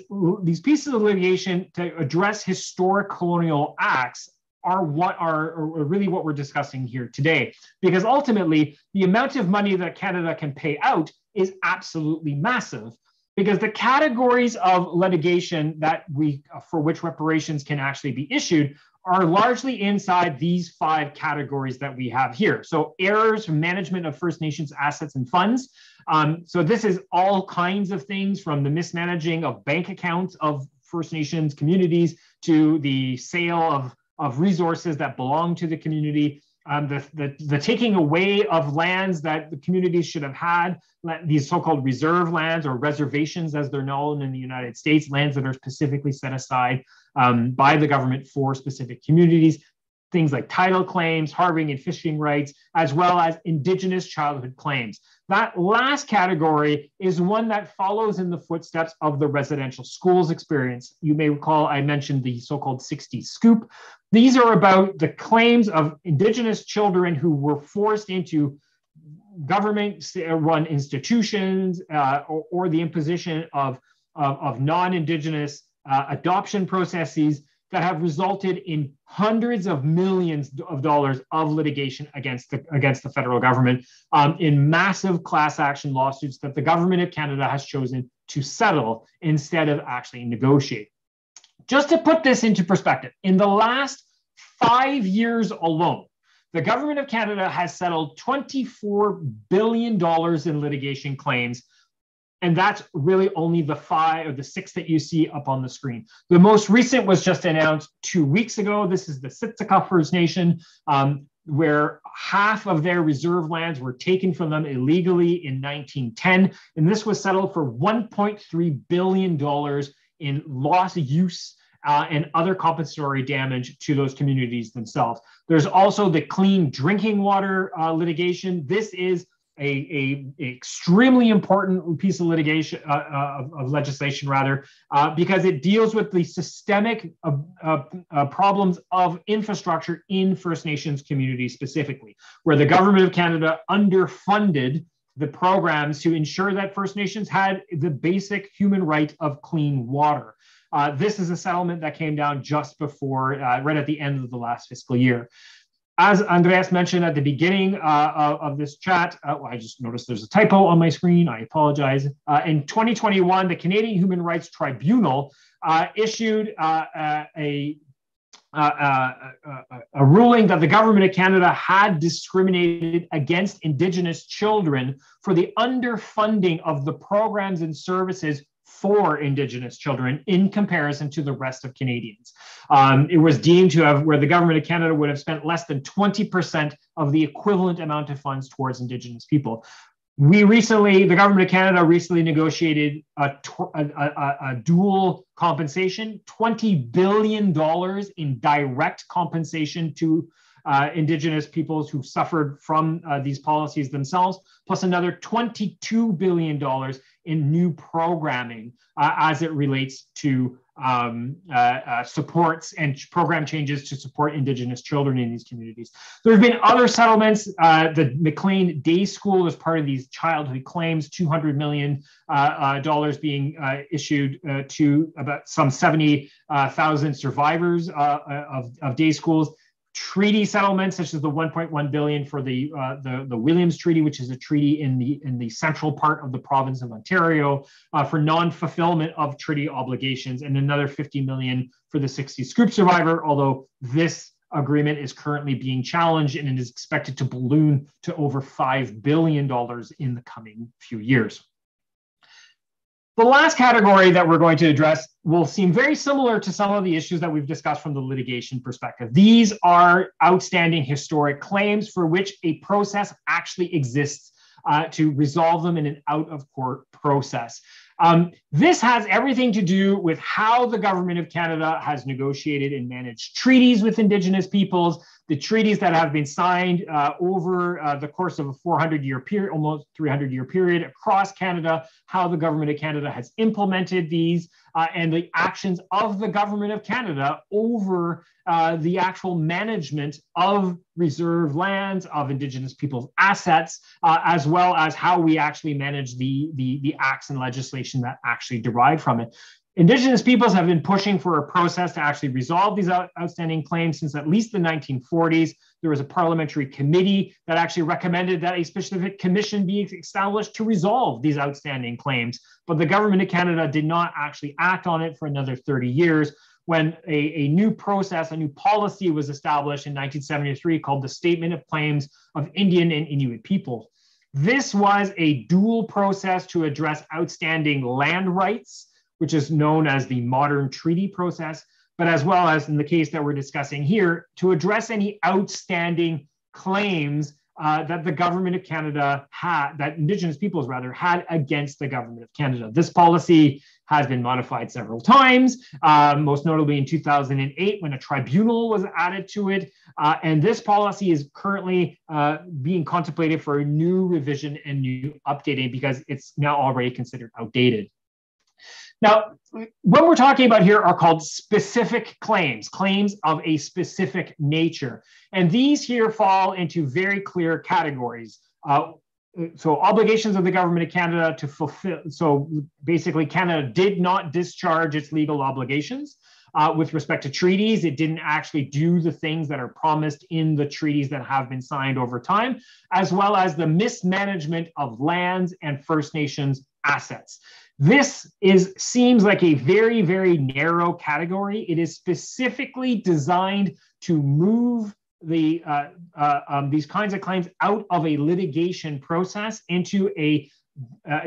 pieces of litigation to address historic colonial acts are really what we're discussing here today. Because ultimately, the amount of money that Canada can pay out is absolutely massive, because the categories of litigation that for which reparations can actually be issued are largely inside these 5 categories that we have here. So errors, management of First Nations assets and funds. So this is all kinds of things, from the mismanaging of bank accounts of First Nations communities to the sale of resources that belong to the community, the taking away of lands that the communities should have had, these so-called reserve lands, or reservations as they're known in the United States, lands that are specifically set aside by the government for specific communities, things like title claims, harboring and fishing rights, as well as Indigenous childhood claims. That last category is one that follows in the footsteps of the residential schools experience. You may recall I mentioned the so-called 60s scoop. These are about the claims of Indigenous children who were forced into government-run institutions or the imposition of non-Indigenous adoption processes that have resulted in hundreds of millions of dollars of litigation against the federal government in massive class action lawsuits that the government of Canada has chosen to settle instead of actually negotiate. Just to put this into perspective, in the last 5 years alone, the government of Canada has settled $24 billion in litigation claims. And that's really only the 5 or the 6 that you see up on the screen. The most recent was just announced 2 weeks ago. This is the Siksika First Nation, where half of their reserve lands were taken from them illegally in 1910. And this was settled for $1.3 billion in lost use and other compensatory damage to those communities themselves. There's also the clean drinking water litigation. This is a extremely important piece of litigation, of legislation rather, because it deals with the systemic problems of infrastructure in First Nations communities specifically, where the government of Canada underfunded the programs to ensure that First Nations had the basic human right of clean water. This is a settlement that came down just before, right at the end of the last fiscal year. As Andreas mentioned at the beginning of this chat, I just noticed there's a typo on my screen. I apologize. In 2021, the Canadian Human Rights Tribunal issued a ruling that the government of Canada had discriminated against Indigenous children for the underfunding of the programs and services for Indigenous children in comparison to the rest of Canadians. It was deemed to have, where the government of Canada would have spent less than 20% of the equivalent amount of funds towards Indigenous people. The government of Canada recently negotiated a dual compensation, $20 billion in direct compensation to Indigenous peoples who suffered from these policies themselves, plus another $22 billion in new programming as it relates to supports and program changes to support Indigenous children in these communities. There have been other settlements. The McLean Day School is part of these childhood claims, $200 million being issued to about some 70,000 survivors of day schools. Treaty settlements, such as the 1.1 billion for the Williams Treaty, which is a treaty in the central part of the province of Ontario for non-fulfillment of treaty obligations, and another 50 million for the 60 Scoop survivor, although this agreement is currently being challenged and it is expected to balloon to over $5 billion in the coming few years. The last category that we're going to address will seem very similar to some of the issues that we've discussed from the litigation perspective. These are outstanding historic claims for which a process actually exists to resolve them in an out-of-court process. This has everything to do with how the government of Canada has negotiated and managed treaties with Indigenous peoples, the treaties that have been signed over the course of a 400-year period, almost 300-year period across Canada, how the government of Canada has implemented these, and the actions of the government of Canada over the actual management of reserve lands, of Indigenous peoples' assets, as well as how we actually manage the acts and legislation that actually derive from it. Indigenous peoples have been pushing for a process to actually resolve these outstanding claims since at least the 1940s. There was a parliamentary committee that actually recommended that a specific commission be established to resolve these outstanding claims. But the government of Canada did not actually act on it for another 30 years when a new process, a new policy was established in 1973 called the Statement of Claims of Indian and Inuit People. This was a dual process to address outstanding land rights, which is known as the modern treaty process, but as well as in the case that we're discussing here, to address any outstanding claims that the government of Canada had, that Indigenous peoples rather had against the government of Canada. This policy has been modified several times, most notably in 2008 when a tribunal was added to it. And this policy is currently being contemplated for a new revision and new updating because it's now already considered outdated. Now, what we're talking about here are called specific claims, claims of a specific nature. And these here fall into very clear categories. So obligations of the government of Canada to fulfill. So basically, Canada did not discharge its legal obligations. With respect to treaties, it didn't actually do the things that are promised in the treaties that have been signed over time, as well as the mismanagement of lands and First Nations assets. This seems like a very, very narrow category. It is specifically designed to move these kinds of claims out of a litigation process into a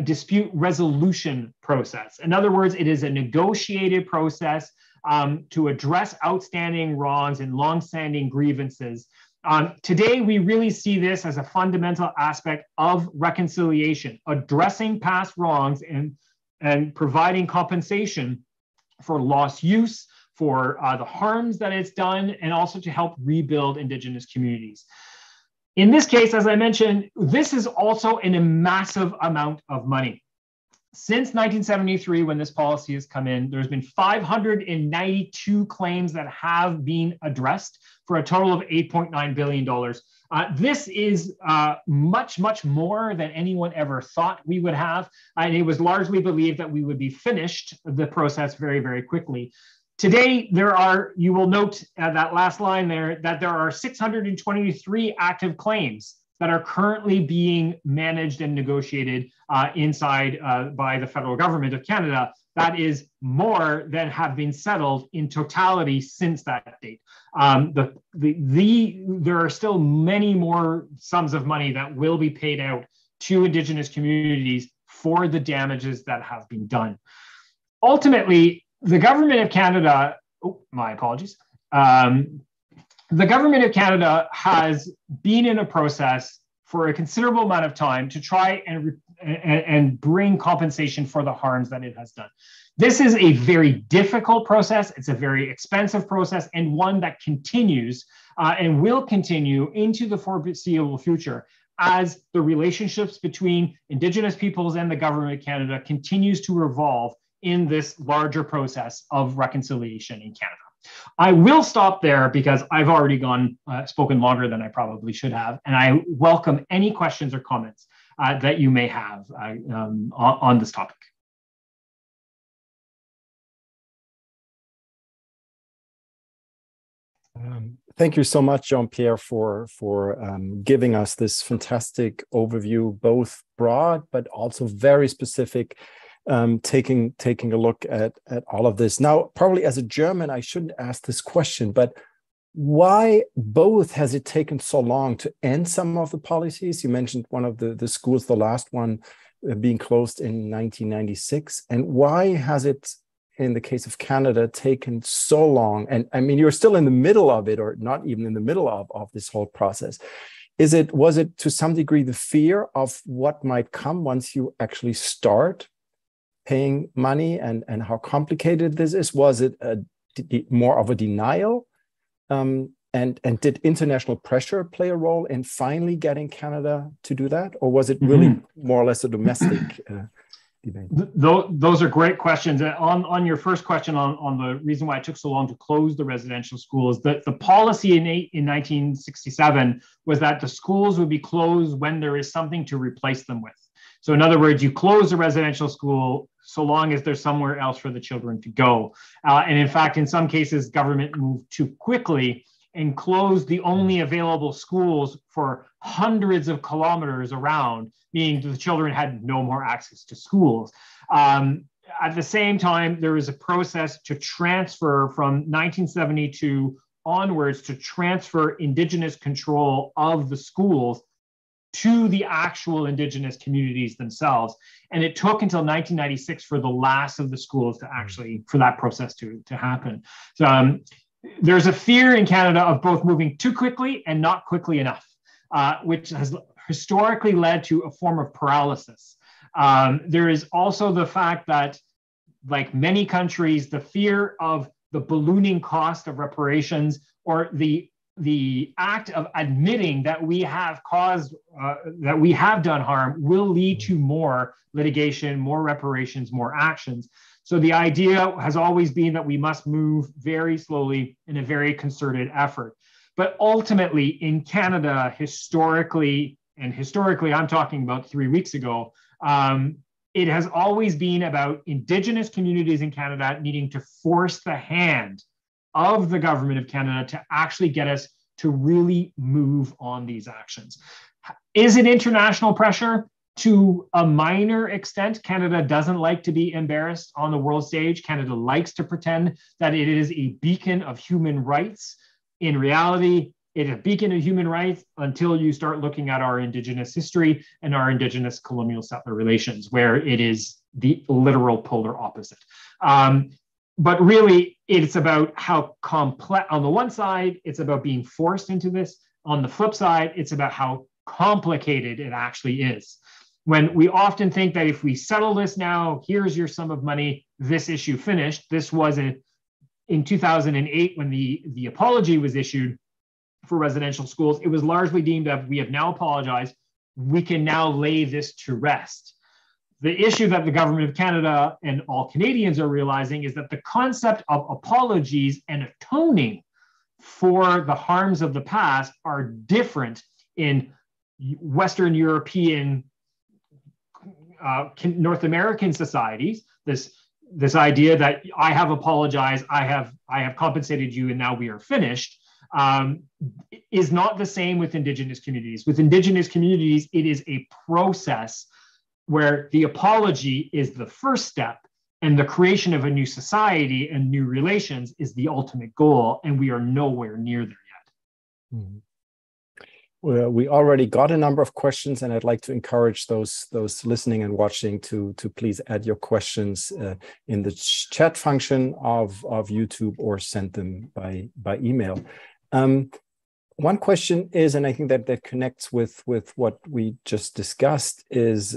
dispute resolution process. In other words, it is a negotiated process to address outstanding wrongs and longstanding grievances. Today, we really see this as a fundamental aspect of reconciliation, addressing past wrongs and providing compensation for lost use, for the harms that it's done, and also to help rebuild Indigenous communities. In this case, as I mentioned, this is also a massive amount of money. Since 1973, when this policy has come in, there's been 592 claims that have been addressed for a total of $8.9 billion. This is much, much more than anyone ever thought we would have. And it was largely believed that we would be finished the process very, very quickly. Today, you will note that last line there, that there are 623 active claims that are currently being managed and negotiated inside by the federal government of Canada. That is more than have been settled in totality since that date. There are still many more sums of money that will be paid out to Indigenous communities for the damages that have been done. Ultimately, the government of Canada, my apologies. The government of Canada has been in a process for a considerable amount of time to try and bring compensation for the harms that it has done. This is a very difficult process. It's a very expensive process, and one that continues and will continue into the foreseeable future as the relationships between Indigenous peoples and the government of Canada continues to evolve in this larger process of reconciliation in Canada. I will stop there because I've already spoken longer than I probably should have, and I welcome any questions or comments that you may have on this topic.
Thank you so much, Jean-Pierre, for giving us this fantastic overview, both broad but also very specific. Taking a look at all of this. Now, probably as a German, I shouldn't ask this question, but why both has it taken so long to end some of the policies? You mentioned one of the schools, the last one being closed in 1996. And why has it, in the case of Canada, taken so long? And I mean, you're still in the middle of it, or not even in the middle of this whole process. Was it to some degree the fear of what might come once you actually start paying money and how complicated this is? Was it more of a denial? And did international pressure play a role in finally getting Canada to do that? Or was it really more or less a domestic debate?
Those are great questions. On your first question on the reason why it took so long to close the residential schools, the policy in 1967 was that the schools would be closed when there is something to replace them with. So in other words, you close a residential school so long as there's somewhere else for the children to go. And in fact, in some cases, government moved too quickly and closed the only available schools for hundreds of kilometers around, meaning the children had no more access to schools. At the same time, there was a process to transfer from 1972 onwards to transfer Indigenous control of the schools to the actual Indigenous communities themselves. And it took until 1996 for the last of the schools to actually, for that process to happen. So there's a fear in Canada of both moving too quickly and not quickly enough, which has historically led to a form of paralysis. There is also the fact that, like many countries, the fear of the ballooning cost of reparations, or the act of admitting that we have caused, that we have done harm, will lead to more litigation, more reparations, more actions. So the idea has always been that we must move very slowly in a very concerted effort. But ultimately, in Canada, historically, I'm talking about 3 weeks ago, it has always been about Indigenous communities in Canada needing to force the hand of the government of Canada to actually get us to really move on these actions. Is it international pressure? To a minor extent. Canada doesn't like to be embarrassed on the world stage. Canada likes to pretend that it is a beacon of human rights. In reality, it is a beacon of human rights until you start looking at our Indigenous history and our Indigenous colonial settler relations, where it is the literal polar opposite. But really, it's about how complex, on the one side, it's about being forced into this. On the flip side, it's about how complicated it actually is. When we often think that if we settle this now, here's your sum of money, this issue finished. This was in 2008 when the apology was issued. for residential schools. It was largely deemed of, we have now apologized, we can now lay this to rest. The issue that the government of Canada and all Canadians are realizing is that the concept of apologies and atoning for the harms of the past are different in Western European, North American societies. This idea that I have apologized, I have compensated you, and now we are finished, is not the same with Indigenous communities. With Indigenous communities, it is a process where the apology is the first step, and the creation of a new society and new relations is the ultimate goal, and we are nowhere near there yet.
Mm-hmm. Well, we already got a number of questions, and I'd like to encourage those listening and watching to please add your questions in the chat function of YouTube, or send them by email. One question is, and I think that connects with what we just discussed, is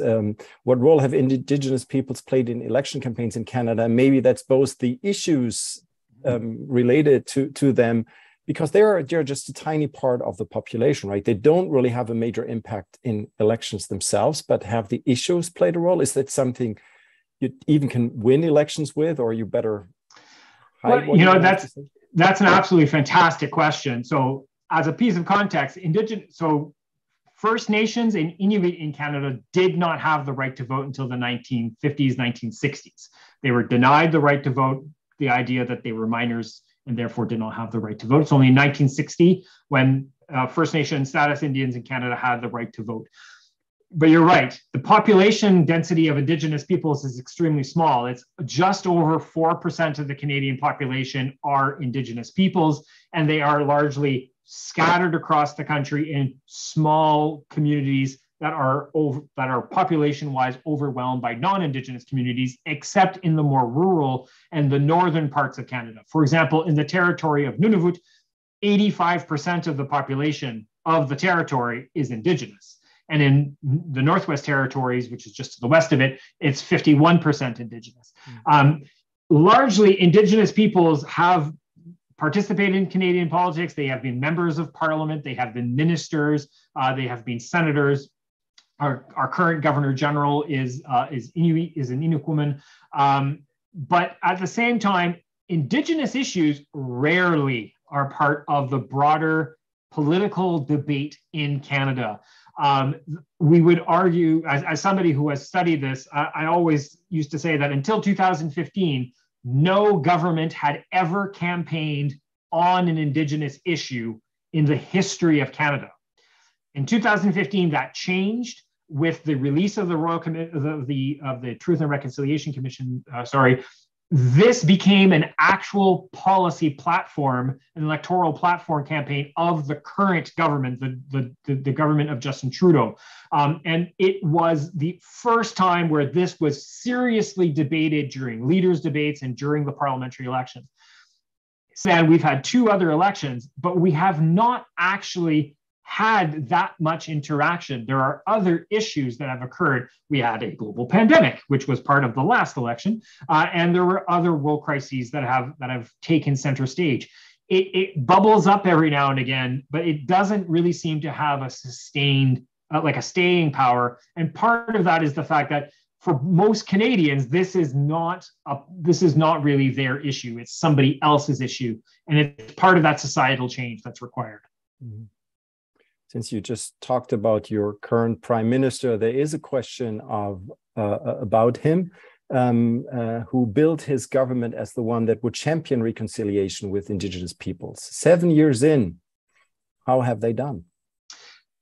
what role have Indigenous peoples played in election campaigns in Canada? Maybe that's both the issues related to them, because they're just a tiny part of the population, right? They don't really have a major impact in elections themselves, but have the issues played a role? Is that something you even can win elections with, or you better hide?
Well, that's an absolutely fantastic question. So, as a piece of context, First Nations and Inuit in Canada did not have the right to vote until the 1950s, 1960s. They were denied the right to vote, the idea that they were minors and therefore did not have the right to vote. It's only in 1960 when First Nation status Indians in Canada had the right to vote. But you're right, the population density of Indigenous peoples is extremely small. It's just over 4% of the Canadian population are Indigenous peoples, and they are largely scattered across the country in small communities that are population-wise overwhelmed by non-Indigenous communities, except in the more rural and the northern parts of Canada. For example, in the territory of Nunavut, 85% of the population of the territory is Indigenous. And in the Northwest Territories, which is just to the west of it, it's 51% Indigenous. Largely, Indigenous peoples have participated in Canadian politics. They have been members of parliament. They have been ministers. They have been senators. Our current governor general is an Inuit woman. But at the same time, Indigenous issues rarely are part of the broader political debate in Canada. We would argue, as somebody who has studied this, I always used to say that until 2015, no government had ever campaigned on an Indigenous issue in the history of Canada. In 2015, that changed with the release of the the Truth and Reconciliation Commission. This became an actual policy platform, an electoral platform campaign of the current government, the government of Justin Trudeau. And it was the first time where this was seriously debated during leaders' debates and during the parliamentary elections. And we've had two other elections, but we have not actually had that much interaction. There are other issues that have occurred. We had a global pandemic, which was part of the last election, and there were other world crises that have taken center stage. It bubbles up every now and again, but it doesn't really seem to have a sustained, like a staying power. And part of that is the fact that for most Canadians, this is not really their issue. It's somebody else's issue, and it's part of that societal change that's required.
Mm-hmm. Since you just talked about your current prime minister, there is a question about him, who built his government as the one that would champion reconciliation with Indigenous peoples. 7 years in, how have they done?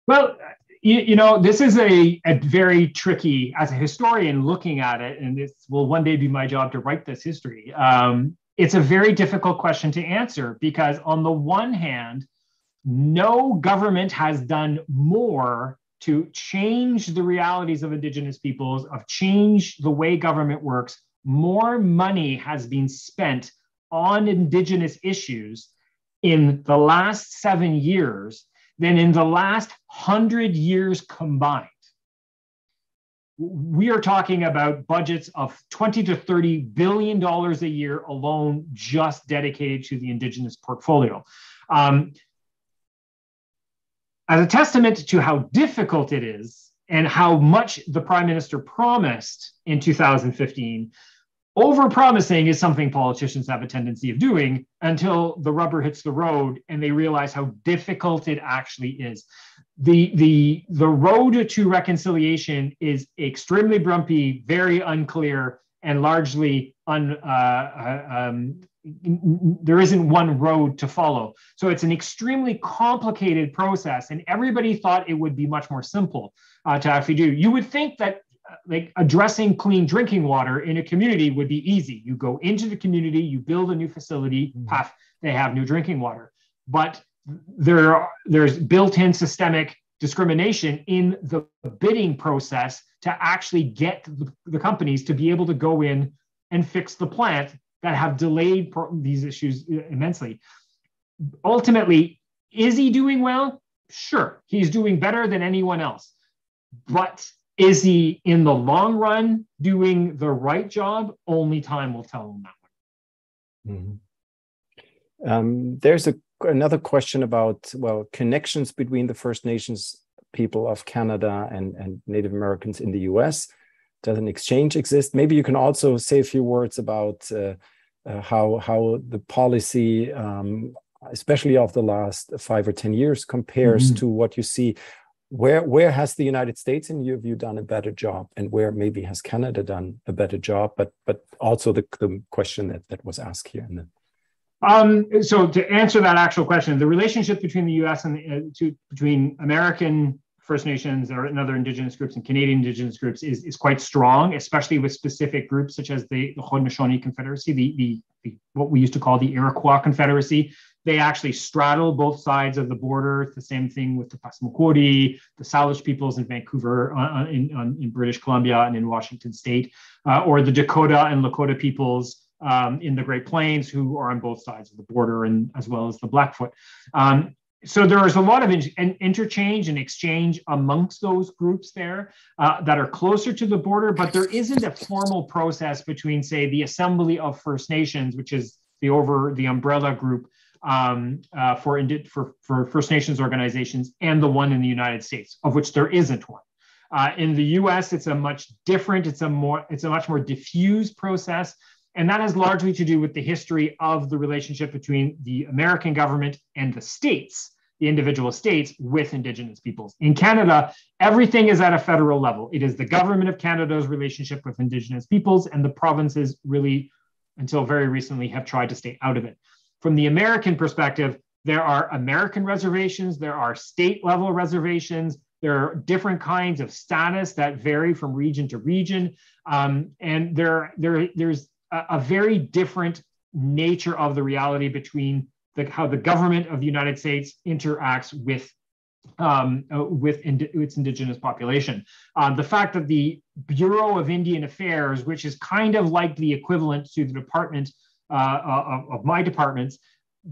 Well,
you know, this is a very tricky, as a historian looking at it, and this will one day be my job to write this history. It's a very difficult question to answer, because on the one hand, no government has done more to change the realities of Indigenous peoples, of change the way government works. More money has been spent on Indigenous issues in the last 7 years than in the last 100 years combined. We are talking about budgets of $20 to $30 billion a year alone, just dedicated to the Indigenous portfolio. as a testament to how difficult it is and how much the Prime Minister promised in 2015, over-promising is something politicians have a tendency of doing until the rubber hits the road and they realize how difficult it actually is. The road to reconciliation is extremely bumpy, very unclear, and largely there isn't one road to follow. So it's an extremely complicated process, and everybody thought it would be much more simple to actually do. You would think that like addressing clean drinking water in a community would be easy. You go into the community, you build a new facility, paf, they have new drinking water. But there's built-in systemic discrimination in the bidding process to actually get the companies to be able to go in and fix the plant that have delayed these issues immensely. Ultimately, is he doing well? Sure, he's doing better than anyone else. But is he, in the long run, doing the right job? Only time will tell him that one.
Mm-hmm. There's another question about, well, connections between the First Nations people of Canada and Native Americans in the US. Does an exchange exist? Maybe you can also say a few words about how the policy, especially of the last 5 or 10 years, compares to what you see. Where has the United States, in your view, done a better job, and where maybe has Canada done a better job? But also the question that was asked here.
So to answer that actual question, the relationship between the U.S. and between American First Nations and other Indigenous groups and Canadian Indigenous groups is quite strong, especially with specific groups such as the Haudenosaunee Confederacy, the what we used to call the Iroquois Confederacy. They actually straddle both sides of the border. It's the same thing with the Passamaquoddy, the Salish peoples in Vancouver, in British Columbia and in Washington State, or the Dakota and Lakota peoples in the Great Plains, who are on both sides of the border, and as well as the Blackfoot. So there is a lot of interchange and exchange amongst those groups there that are closer to the border, but there isn't a formal process between, say, the Assembly of First Nations, which is the umbrella group for First Nations organizations, and the one in the United States, of which there isn't one. In the U.S., it's a much more diffuse process. And that has largely to do with the history of the relationship between the American government and the states, the individual states, with Indigenous peoples. In Canada, everything is at a federal level. It is the government of Canada's relationship with Indigenous peoples, and the provinces really, until very recently, have tried to stay out of it. From the American perspective, there are American reservations, there are state-level reservations, there are different kinds of status that vary from region to region, and there's a very different nature of the reality between how the government of the United States interacts with its Indigenous population. The fact that the Bureau of Indian Affairs, which is kind of like the equivalent to the department of my departments,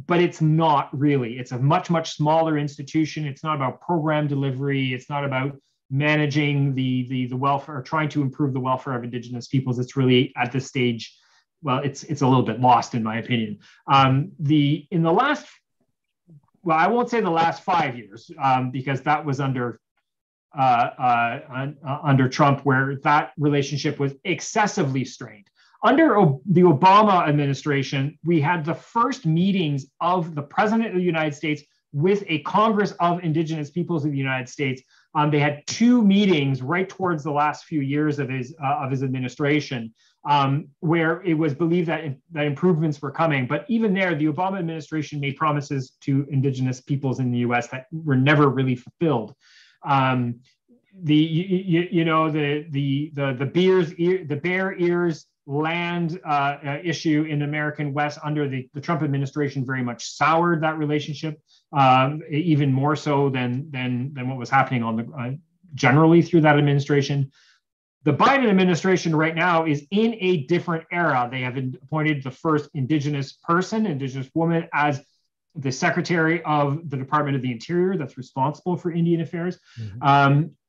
but it's not really. It's a much, much smaller institution. It's not about program delivery. It's not about managing the welfare, or trying to improve the welfare of Indigenous peoples. It's really, at this stage, well, it's a little bit lost, in my opinion. I won't say the last 5 years, because that was under Trump, where that relationship was excessively strained. Under the Obama administration, we had the first meetings of the President of the United States with a Congress of Indigenous Peoples of the United States. They had 2 meetings right towards the last few years of his administration, where it was believed that improvements were coming. But even there, the Obama administration made promises to Indigenous peoples in the U.S. that were never really fulfilled. The Bear Ears land issue in the American West under the Trump administration very much soured that relationship, even more so than what was happening on the generally through that administration. The Biden administration right now is in a different era. They have appointed the first Indigenous woman, as the Secretary of the Department of the Interior that's responsible for Indian affairs,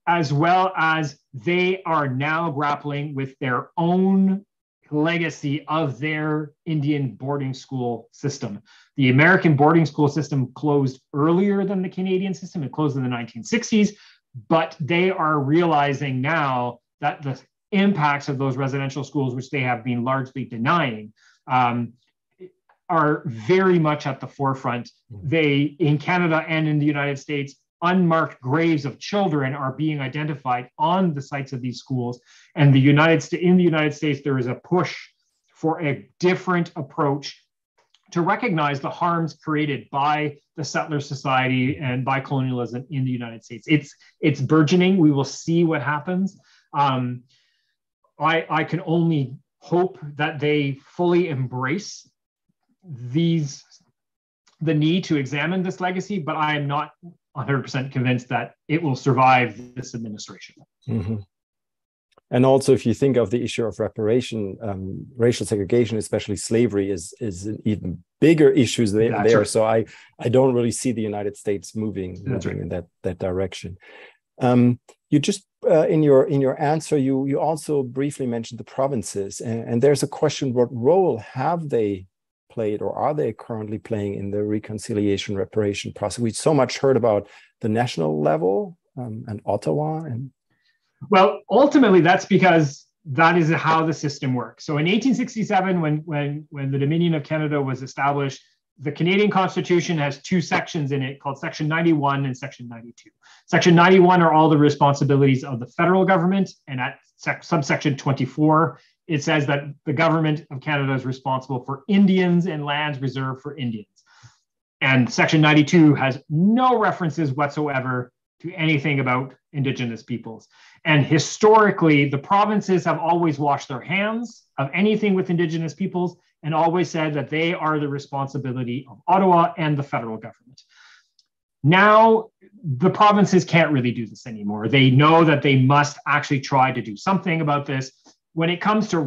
as well as they are now grappling with their own legacy of their Indian boarding school system. The American boarding school system closed earlier than the Canadian system. It closed in the 1960s, but they are realizing now that the impacts of those residential schools, which they have been largely denying, are very much at the forefront. They, in Canada and in the United States, unmarked graves of children are being identified on the sites of these schools. And in the United States, there is a push for a different approach to recognize the harms created by the settler society and by colonialism in the United States. It's burgeoning. We will see what happens. I can only hope that they fully embrace the need to examine this legacy, but I am not 100% convinced that it will survive this administration.
Mm-hmm. And also, if you think of the issue of reparation, racial segregation, especially slavery, is an even bigger issue there. Right. So I don't really see the United States moving in that direction. You just in your answer, you also briefly mentioned the provinces, and there's a question: what role have they played, or are they currently playing in the reconciliation reparation process? We so much heard about the national level and Ottawa and.
Well, ultimately, that's because that is how the system works. So in 1867, when the Dominion of Canada was established, the Canadian Constitution has two sections in it called Section 91 and Section 92. Section 91 are all the responsibilities of the federal government, and at subsection 24, it says that the government of Canada is responsible for Indians and lands reserved for Indians. And Section 92 has no references whatsoever to anything about Indigenous peoples. And historically, the provinces have always washed their hands of anything with Indigenous peoples and always said that they are the responsibility of Ottawa and the federal government. Now, the provinces can't really do this anymore. They know that they must actually try to do something about this. When it comes to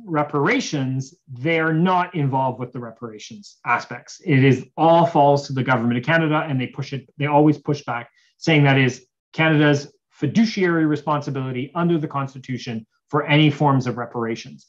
reparations, they're not involved with the reparations aspects. It is all falls to the government of Canada, and they always push back, saying that is Canada's fiduciary responsibility under the Constitution for any forms of reparations.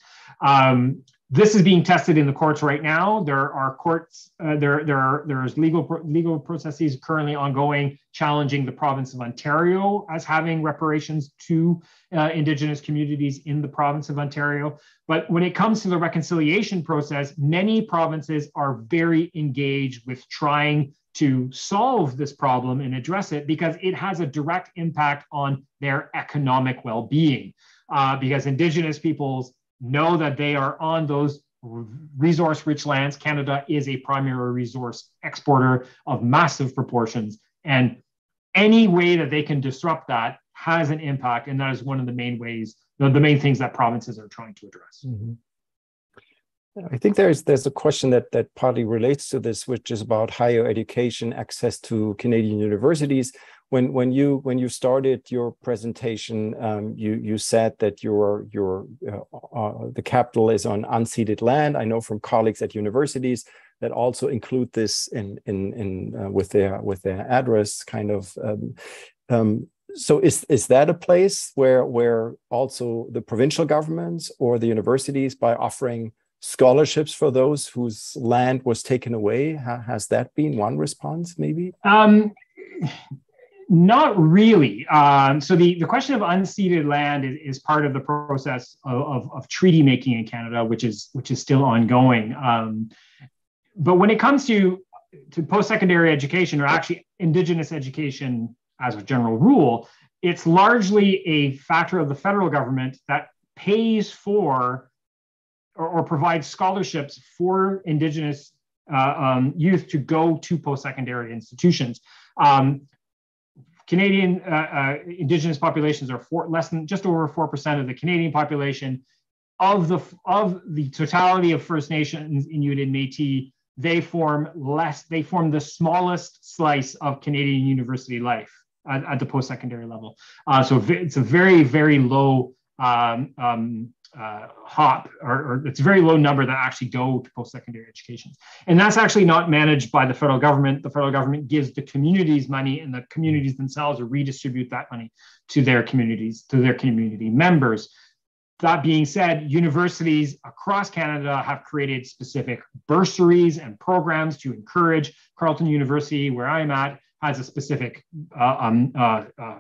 This is being tested in the courts right now. There are courts, there's legal processes currently ongoing challenging the province of Ontario as having reparations to Indigenous communities in the province of Ontario. But when it comes to the reconciliation process, many provinces are very engaged with trying to solve this problem and address it because it has a direct impact on their economic well-being. Because Indigenous peoples know that they are on those resource-rich lands. Canada is a primary resource exporter of massive proportions, and any way that they can disrupt that has an impact, and that is one of the main ways, the main things that provinces are trying to address.
Mm-hmm. I think there's a question that partly relates to this, which is about higher education, access to Canadian universities. When you started your presentation, you said that the capital is on unceded land. I know from colleagues at universities that also include this in with their address kind of. So is that a place where also the provincial governments or the universities, by offering scholarships for those whose land was taken away, has that been one response maybe?
Not really. So the question of unceded land is part of the process of treaty making in Canada, which is still ongoing. But when it comes to post-secondary education, or actually Indigenous education as a general rule, it's largely a factor of the federal government that pays for or provides scholarships for Indigenous youth to go to post-secondary institutions. Canadian Indigenous populations are just over 4% of the Canadian population. Of the totality of First Nations, Inuit and Métis, they form the smallest slice of Canadian university life at the post-secondary level. So it's a very, very low or it's a very low number that actually go to post-secondary education. And that's actually not managed by the federal government. The federal government gives the communities money, and the communities themselves redistribute that money to their communities, to their community members. That being said, universities across Canada have created specific bursaries and programs to encourage. Carleton University, where I'm at, has a specific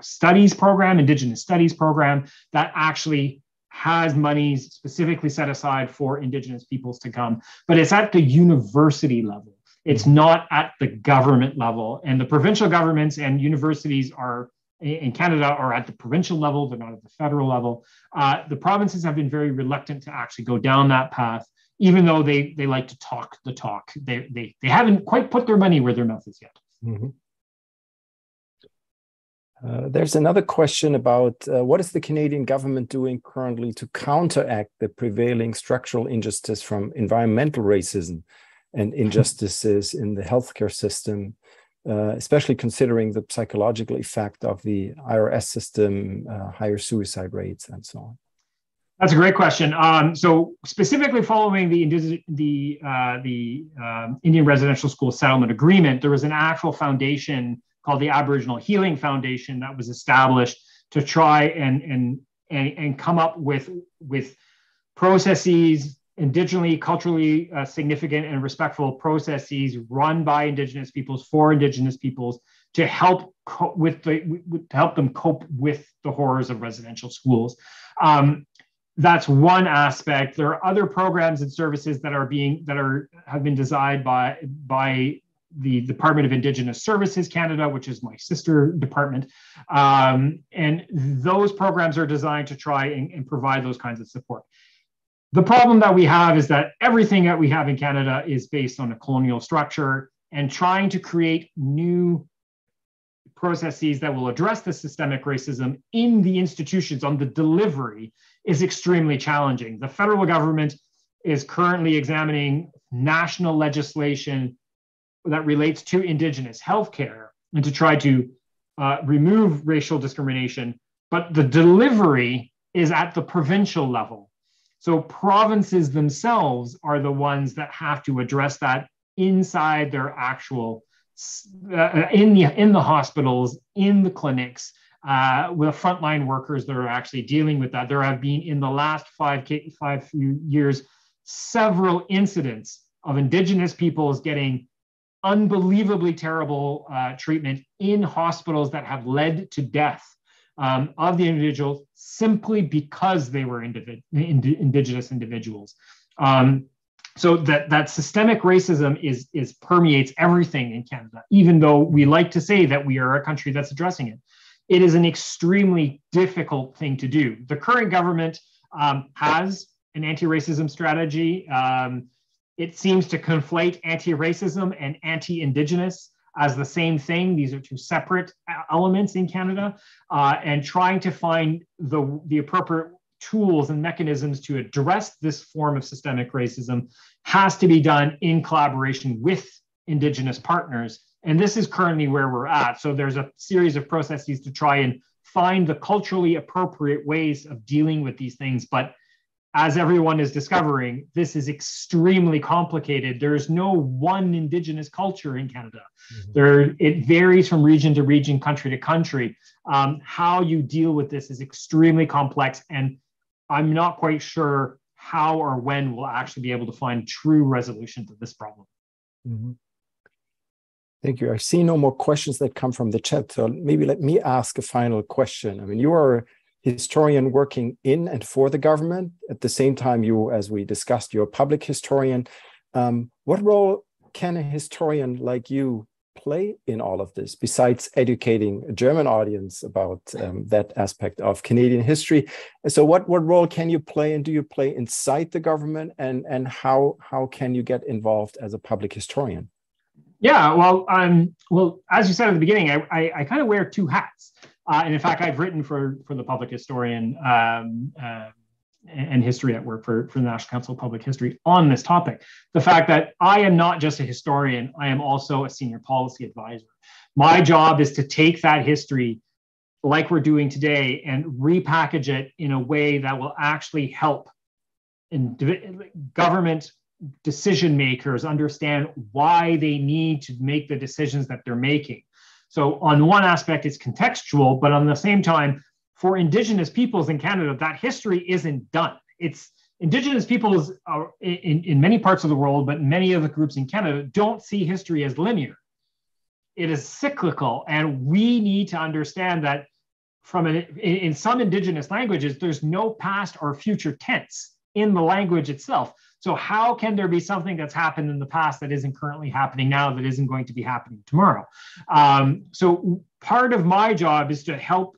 studies program, Indigenous studies program, that actually has monies specifically set aside for Indigenous peoples to come. But it's at the university level. It's not at the government level. And the provincial governments and universities are in Canada are at the provincial level, they're not at the federal level. The provinces have been very reluctant to actually go down that path, even though they like to talk the talk. They haven't quite put their money where their mouth is yet.
Mm-hmm. There's another question about what is the Canadian government doing currently to counteract the prevailing structural injustice from environmental racism and injustices in the healthcare system, especially considering the psychological effect of the IRS system, higher suicide rates, and so on?
That's a great question. So specifically following the Indian Residential School Settlement Agreement, there was an actual foundation called the Aboriginal Healing Foundation that was established to try and come up with processes, indigenally, culturally significant and respectful processes run by Indigenous peoples for Indigenous peoples to help help them cope with the horrors of residential schools. That's one aspect. There are other programs and services that have been designed by the Department of Indigenous Services Canada, which is my sister department. And those programs are designed to try and provide those kinds of support. The problem that we have is that everything that we have in Canada is based on a colonial structure, and trying to create new processes that will address the systemic racism in the institutions on the delivery is extremely challenging. The federal government is currently examining national legislation that relates to Indigenous healthcare and to try to remove racial discrimination, but the delivery is at the provincial level. So provinces themselves are the ones that have to address that inside their actual, in the hospitals, in the clinics, with frontline workers that are actually dealing with that. There have been, in the last five years, several incidents of Indigenous peoples getting unbelievably terrible treatment in hospitals that have led to death of the individuals simply because they were Indigenous individuals. So that systemic racism is permeates everything in Canada, even though we like to say that we are a country that's addressing it. It is an extremely difficult thing to do. The current government has an anti-racism strategy. It seems to conflate anti-racism and anti-Indigenous as the same thing. These are two separate elements in Canada, and trying to find the appropriate tools and mechanisms to address this form of systemic racism has to be done in collaboration with Indigenous partners. And this is currently where we're at. So there's a series of processes to try and find the culturally appropriate ways of dealing with these things. But as everyone is discovering, this is extremely complicated. There is no one Indigenous culture in Canada. Mm-hmm. It varies from region to region, country to country. How you deal with this is extremely complex, and I'm not quite sure how or when we'll actually be able to find true resolution to this problem.
Mm-hmm. Thank you. I see no more questions that come from the chat. So maybe let me ask a final question. I mean, you are historian working in and for the government. At the same time, you, as we discussed, you're a public historian. What role can a historian like you play in all of this, besides educating a German audience about that aspect of Canadian history? And so what role can you play, and do you play inside the government, and how can you get involved as a public historian?
Yeah, well, as you said at the beginning, I kind of wear two hats. And in fact, I've written for the public historian and history at work for the National Council of Public History on this topic. The fact that I am not just a historian, I am also a senior policy advisor. My job is to take that history, like we're doing today, and repackage it in a way that will actually help government decision makers understand why they need to make the decisions that they're making. So on one aspect, it's contextual, but on the same time, for Indigenous peoples in Canada, that history isn't done. It's Indigenous peoples are in many parts of the world, but many of the groups in Canada don't see history as linear. It is cyclical, and we need to understand that in some Indigenous languages, there's no past or future tense in the language itself. So how can there be something that's happened in the past that isn't currently happening now, that isn't going to be happening tomorrow? So part of my job is to help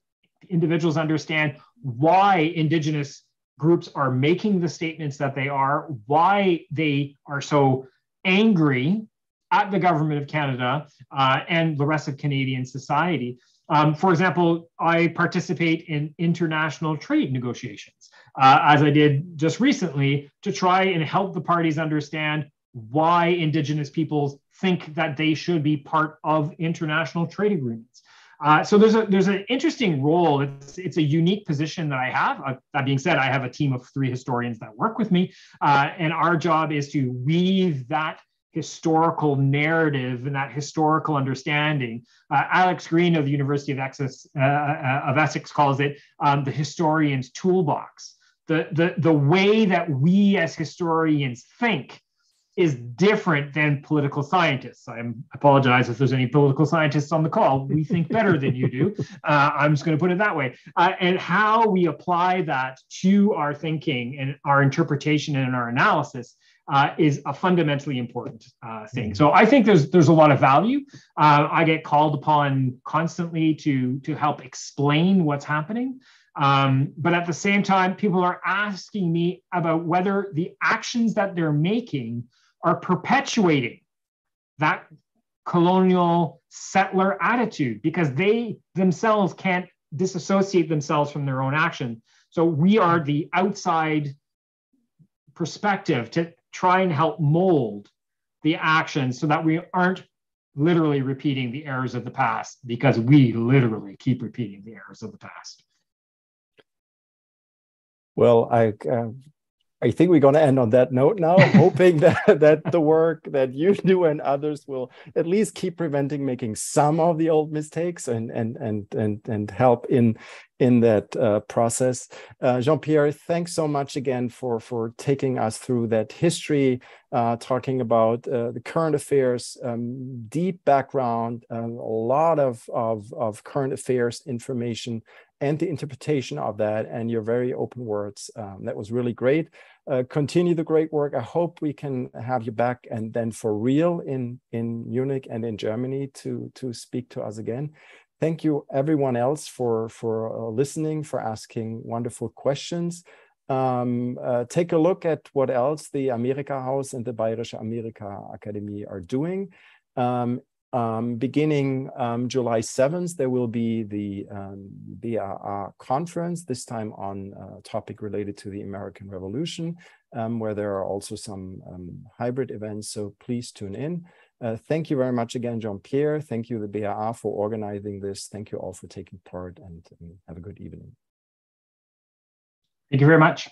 individuals understand why Indigenous groups are making the statements that they are, why they are so angry at the government of Canada and the rest of Canadian society. For example, I participate in international trade negotiations, as I did just recently, to try and help the parties understand why Indigenous peoples think that they should be part of international trade agreements. So there's an interesting role. It's a unique position that I have. That being said, I have a team of 3 historians that work with me, and our job is to weave that historical narrative and that historical understanding. Alex Green of the University of Essex calls it the historian's toolbox. The way that we as historians think is different than political scientists. I apologize if there's any political scientists on the call. We think better than you do. I'm just going to put it that way. And how we apply that to our thinking and our interpretation and our analysis is a fundamentally important thing. So I think there's a lot of value. I get called upon constantly to help explain what's happening. But at the same time, people are asking me about whether the actions that they're making are perpetuating that colonial settler attitude, because they themselves can't disassociate themselves from their own action. So we are the outside perspective to try and help mold the actions so that we aren't literally repeating the errors of the past, because we literally keep repeating the errors of the past.
Well, I think we're going to end on that note now, hoping that the work that you do and others will at least keep preventing making some of the old mistakes and help in that process. Jean-Pierre, thanks so much again for taking us through that history, talking about the current affairs, deep background, a lot of current affairs information and the interpretation of that, and your very open words. That was really great. Continue the great work. I hope we can have you back, and then for real in Munich and in Germany to speak to us again. Thank you everyone else for listening, for asking wonderful questions. Take a look at what else the Amerikahaus and the Bayerische Amerika-Akademie are doing. Beginning July 7th, there will be the BAA conference, this time on a topic related to the American Revolution, where there are also some hybrid events, so please tune in. Thank you very much again, Jean-Pierre. Thank you, the BAA, for organizing this. Thank you all for taking part, and have a good evening.
Thank you very much.